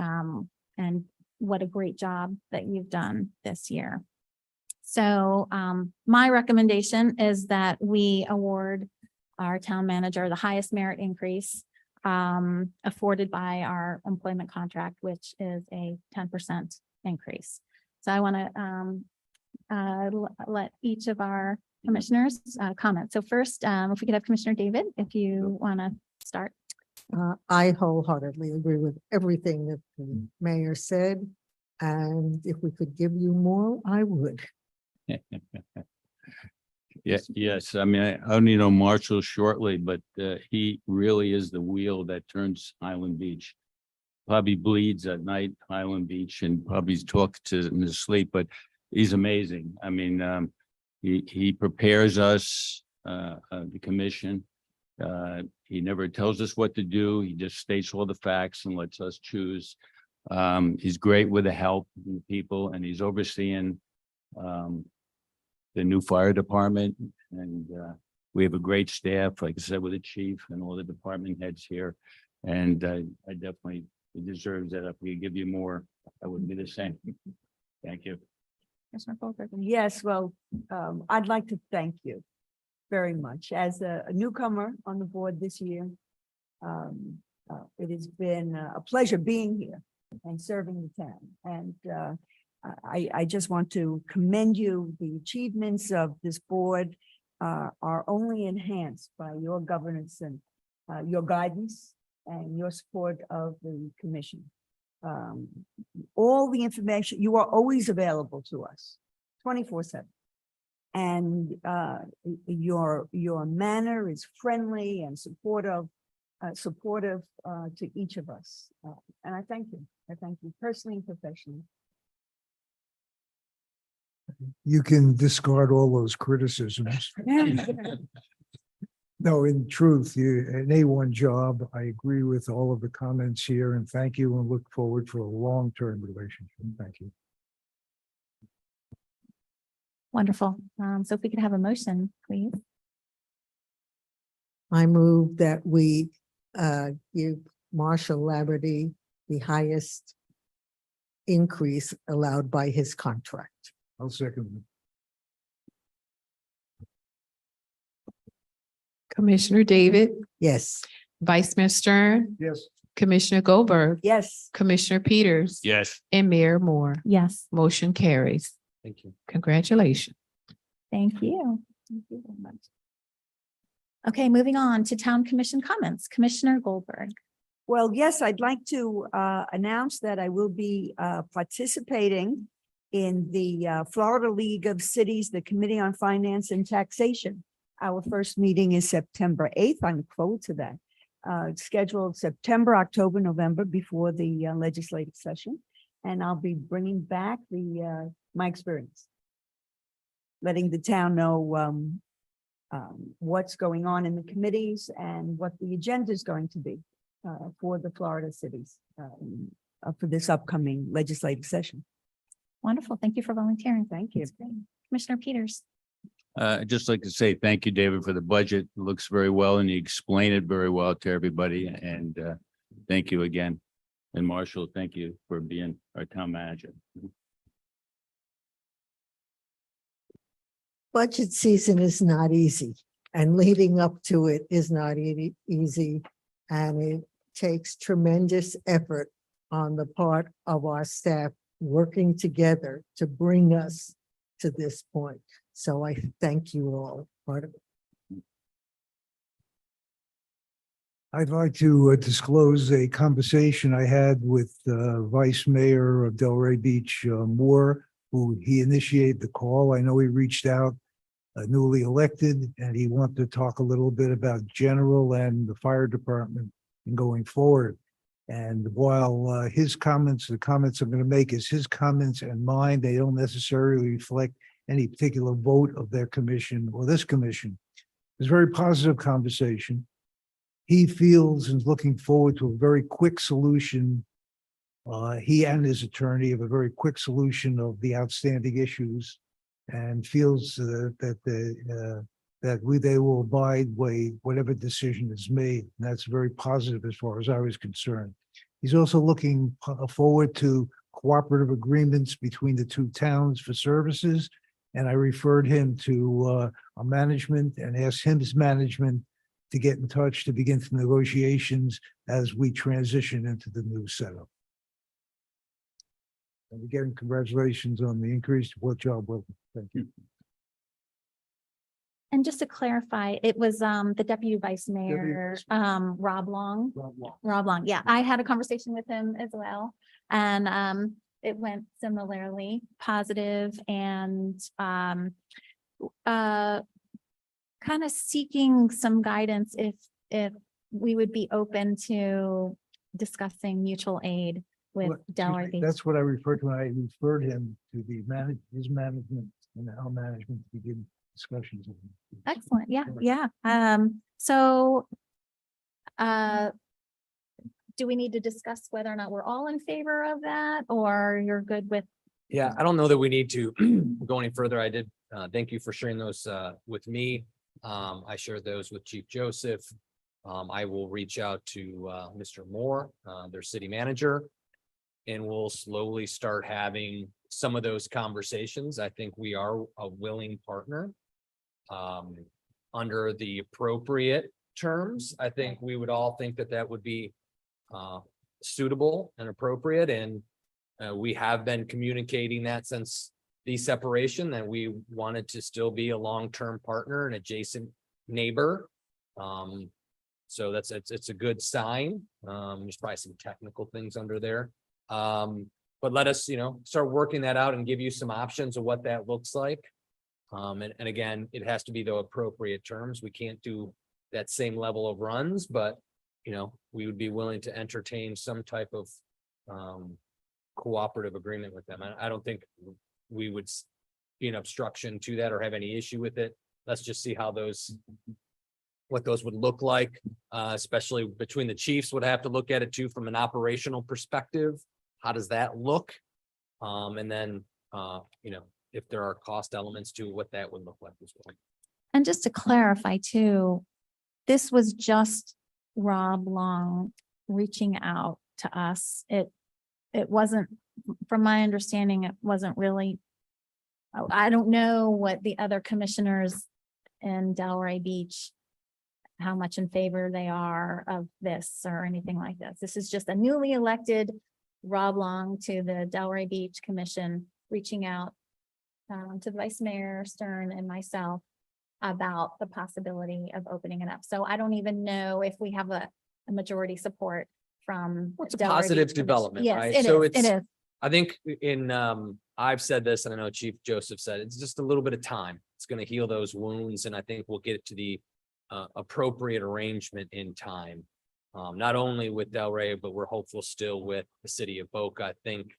what a great job that you've done this year. So my recommendation is that we award our town manager the highest merit increase afforded by our employment contract, which is a 10% increase. So I want to let each of our commissioners comment. So first, if we could have Commissioner David, if you want to start.
I wholeheartedly agree with everything that the mayor said. And if we could give you more, I would.
Yes. I mean, I only know Marshall shortly, but he really is the wheel that turns Highland Beach. Probably bleeds at night, Highland Beach, and probably talks to in his sleep, but he's amazing. I mean, he prepares us, the commission. He never tells us what to do. He just states all the facts and lets us choose. He's great with the help and the people, and he's overseeing the new fire department. And we have a great staff, like I said, with the chief and all the department heads here. And I definitely, he deserves that. If we give you more, I wouldn't be the same. Thank you.
Commissioner Goldberg.
Yes, well, I'd like to thank you very much. As a newcomer on the board this year, it has been a pleasure being here and serving the town. And I just want to commend you. The achievements of this board are only enhanced by your governance and your guidance and your support of the commission. All the information, you are always available to us 24/7. And your manner is friendly and supportive to each of us. And I thank you. I thank you personally and professionally.
You can discard all those criticisms. No, in truth, an A1 job. I agree with all of the comments here, and thank you, and look forward to a long-term relationship. Thank you.
Wonderful. So if we could have a motion, please.
I move that we give Marshall Laverty the highest increase allowed by his contract.
I'll second.
Commissioner David,
Yes.
Vice Mayor Stern,
Yes.
Commissioner Goldberg,
Yes,
Commissioner Peters.
Yes.
And Mayor Moore.
Yes,
Motion carries.
Thank you.
Congratulations.
thank you. Thank you very much. Okay, moving on to town commission comments. Commissioner Goldberg.
well, yes, I'd like to announce that I will be participating in the Florida League of Cities, the Committee on Finance and Taxation. Our first meeting is September 8th. I look forward to that. It's scheduled September, October, November before the legislative session. And I'll be bringing back my experience, letting the town know what's going on in the committees and what the agenda is going to be for the Florida cities for this upcoming legislative session.
Wonderful. Thank you for volunteering.
Thank you.
That's great. Commissioner Peters.
I'd just like to say thank you, David, for the budget. It looks very well and you explain it very well to everybody. And thank you again. And Marshall, thank you for being our town manager.
Budget season is not easy, and leading up to it is not easy. And it takes tremendous effort on the part of our staff working together to bring us to this point. So I thank you all. Part of it.
I'd like to disclose a conversation I had with Vice Mayor of Delray Beach, Moore, who he initiated the call. I know he reached out, newly elected, and he wanted to talk a little bit about general and the fire department and going forward. And while his comments, the comments I'm going to make is his comments and mine, they don't necessarily reflect any particular vote of their commission or this commission. It's a very positive conversation. He feels and is looking forward to a very quick solution. He and his attorney have a very quick solution of the outstanding issues, and feels that they will abide by whatever decision is made. And that's very positive as far as I was concerned. He's also looking forward to cooperative agreements between the two towns for services. And I referred him to our management and asked his management to get in touch to begin some negotiations as we transition into the new setup. And again, congratulations on the increase. What job well done. Thank you.
And just to clarify, it was the Deputy Vice Mayor, Rob Long. Rob Long, yeah, I had a conversation with him as well. And it went similarly positive and kind of seeking some guidance if we would be open to discussing mutual aid with
Well,
Delray Beach.
That's what I referred to when I referred him to his management and our management to begin discussions.
Excellent. Yeah, yeah. So do we need to discuss whether or not we're all in favor of that, or you're good with?
Yeah, I don't know that we need to go any further. I did, thank you for sharing those, with me. I shared those with Chief Joseph. I will reach out to, Mr. Moore, their city manager. And we'll slowly start having some of those conversations. I think we are a willing partner. Under the appropriate terms, I think we would all think that that would be, suitable and appropriate, and we have been communicating that since the separation, that we wanted to still be a long-term partner and adjacent neighbor. So it's a good sign. There's probably some technical things under there. But let us, start working that out and give you some options of what that looks like. And again, it has to be the appropriate terms. We can't do that same level of runs, but we would be willing to entertain some type of cooperative agreement with them. I don't think we would be an obstruction to that or have any issue with it. Let's just see how what those would look like, especially between the chiefs would have to look at it too from an operational perspective. How does that look? And then, if there are cost elements to what that would look like as well.
And just to clarify too, this was just Rob Long reaching out to us. It wasn't, from my understanding, it wasn't really, I don't know what the other commissioners in Delray Beach, how much in favor they are of this or anything like this. This is just a newly elected Rob Long to the Delray Beach Commission, reaching out to Vice Mayor Stern and myself about the possibility of opening it up. So I don't even know if we have a majority support from.
It's a
Delray
positive
Beach Commission.
development,
Yes,
right?
it
So
is, it is.
I think I've said this, and I know Chief Joseph said, it's just a little bit of time. It's going to heal those wounds, and I think we'll get to the appropriate arrangement in time. Not only with Delray, but we're hopeful still with the city of Boca. I think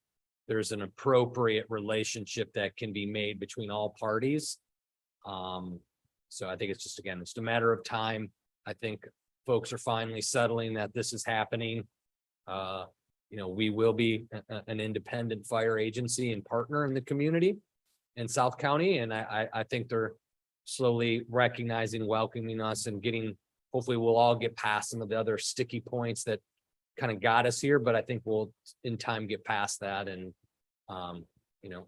there's an appropriate relationship that can be made between all parties. So I think it's just, again, it's a matter of time. I think folks are finally settling that this is happening. We will be an independent fire agency and partner in the community in South County. And I think they're slowly recognizing, welcoming us and hopefully we'll all get past some of the other sticky points that kind of got us here, but I think we'll in time get past that and,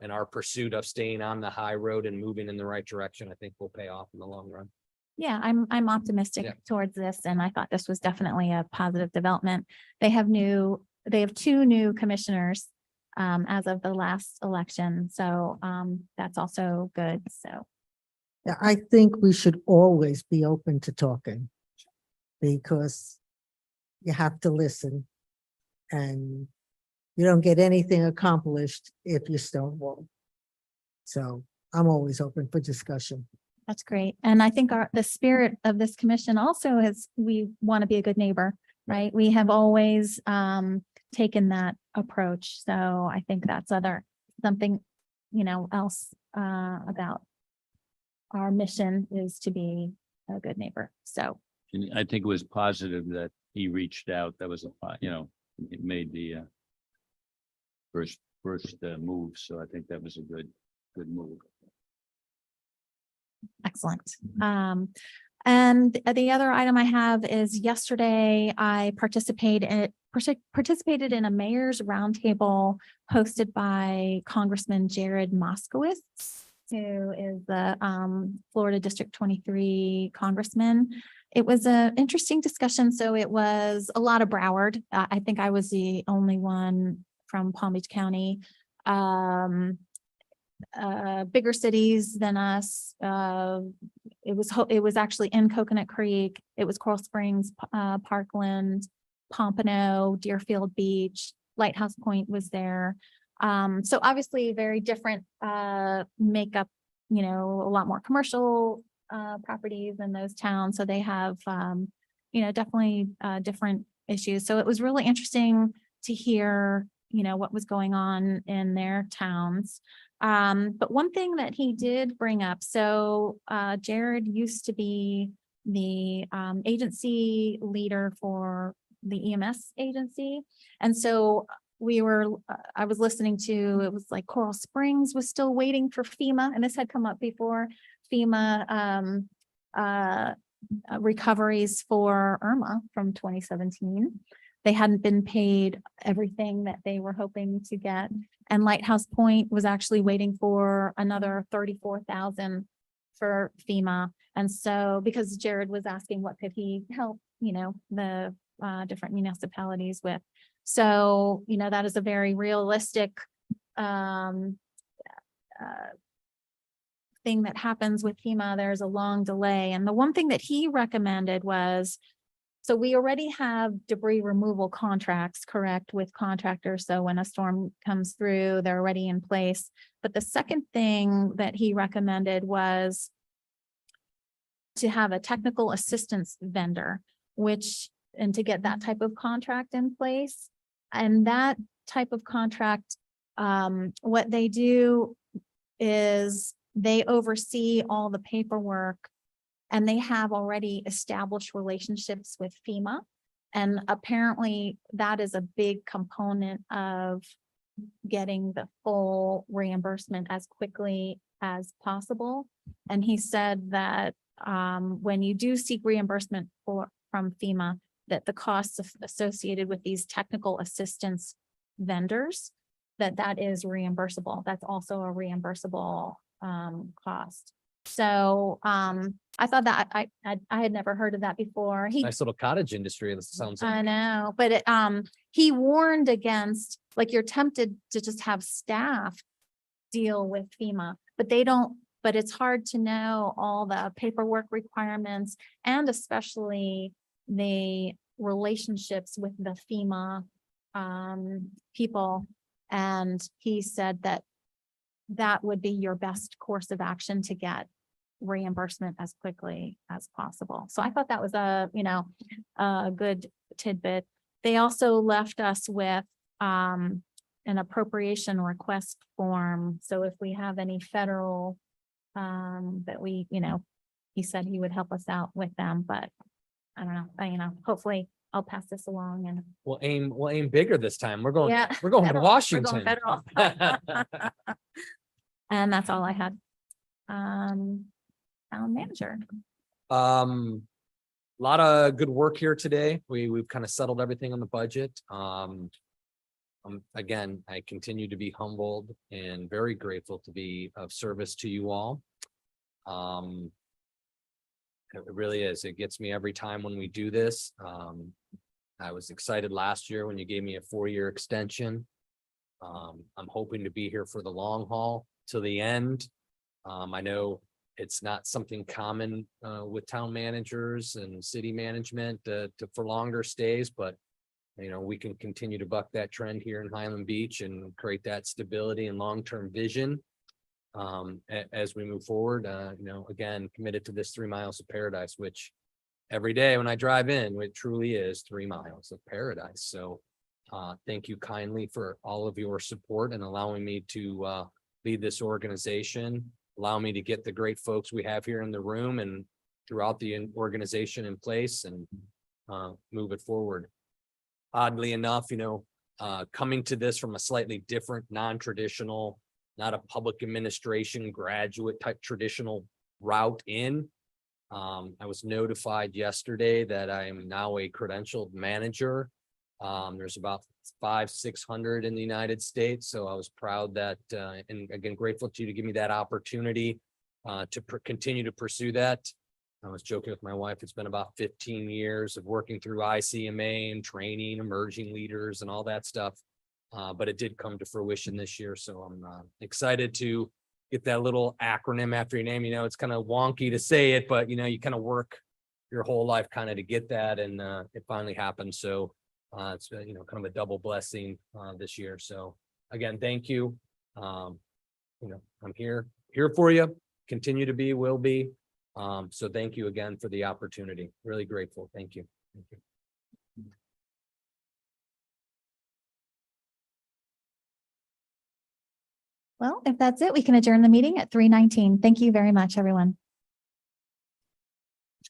in our pursuit of staying on the high road and moving in the right direction, I think will pay off in the long run.
Yeah, I'm optimistic
Yeah.
towards this, and I thought this was definitely a positive development. They have two new commissioners as of the last election, so that's also good, so.
Yeah, I think we should always be open to talking because you have to listen and you don't get anything accomplished if you stonewall. So I'm always open for discussion.
That's great. And I think the spirit of this commission also is we want to be a good neighbor, right? We have always taken that approach. So I think that's something, else about our mission is to be a good neighbor. So.
And I think it was positive that he reached out. That was, it made the first move. So I think that was a good move.
Excellent. And the other item I have is yesterday I participated in a mayor's roundtable hosted by Congressman Jared Moskowitz, who is the Florida District 23 congressman. It was an interesting discussion. So it was a lot of Broward. I think I was the only one from Palm Beach County. Bigger cities than us. It was actually in Coconut Creek. It was Coral Springs, Parkland, Pompano, Deerfield Beach, Lighthouse Point was there. So obviously very different makeup, a lot more commercial properties in those towns. So they have, definitely different issues. So it was really interesting to hear, what was going on in their towns. But one thing that he did bring up, so Jared used to be the agency leader for the EMS agency. And so I was listening to, it was like Coral Springs was still waiting for FEMA, and this had come up before, FEMA, recoveries for Irma from 2017. They hadn't been paid everything that they were hoping to get. And Lighthouse Point was actually waiting for another 34,000 for FEMA. And so, because Jared was asking what could he help, the different municipalities with. So, that is a very realistic thing that happens with FEMA. There's a long delay. And the one thing that he recommended was, so we already have debris removal contracts, correct, with contractors. So when a storm comes through, they're already in place. But the second thing that he recommended was to have a technical assistance vendor, and to get that type of contract in place. And that type of contract, what they do is they oversee all the paperwork, and they have already established relationships with FEMA. And apparently that is a big component of getting the full reimbursement as quickly as possible. And he said that when you do seek reimbursement from FEMA, that the costs associated with these technical assistance vendors, that is reimbursable. That's also a reimbursable cost. So I thought that I had never heard of that before.
Nice little cottage industry. This sounds like.
I know, but he warned against, like, you're tempted to just have staff deal with FEMA, but they don't, but it's hard to know all the paperwork requirements, and especially the relationships with the FEMA people. And he said that would be your best course of action to get reimbursement as quickly as possible. So I thought that was a good tidbit. They also left us with an appropriation request form. So if we have any federal that we, he said he would help us out with them, but I don't know, hopefully I'll pass this along and.
We'll aim bigger this time. We're going
Yeah.
to
Federal. We're going
Washington.
federal. And that's all I had. Town manager.
Lot of good work here today. We've kind of settled everything on the budget. Again, I continue to be humbled and very grateful to be of service to you all. It really is. It gets me every time when we do this. I was excited last year when you gave me a 4-year extension. I'm hoping to be here for the long haul till the end. I know it's not something common with town managers and city management for longer stays, but we can continue to buck that trend here in Highland Beach and create that stability and long-term vision as we move forward. Again, committed to this 3 miles of paradise, which every day when I drive in, it truly is 3 miles of paradise. So thank you kindly for all of your support and allowing me to lead this organization, allow me to get the great folks we have here in the room and throughout the organization in place and move it forward. Oddly enough, coming to this from a slightly different, non-traditional, not a public administration graduate type traditional route in. I was notified yesterday that I am now a credentialed manager. There's about 500-600 in the United States. So I was proud that, and again, grateful to you to give me that opportunity to continue to pursue that. I was joking with my wife. It's been about 15 years of working through ICMA and training emerging leaders and all that stuff. But it did come to fruition this year. So I'm excited to get that little acronym after your name. It's kind of wonky to say it, but you kind of work your whole life kind of to get that. And it finally happened. So it's kind of a double blessing this year. So again, thank you. I'm here for you, continue to be, will be. So thank you again for the opportunity. Really grateful. Thank you. Thank you.
Well, if that's it, we can adjourn the meeting at 3:19. Thank you very much, everyone.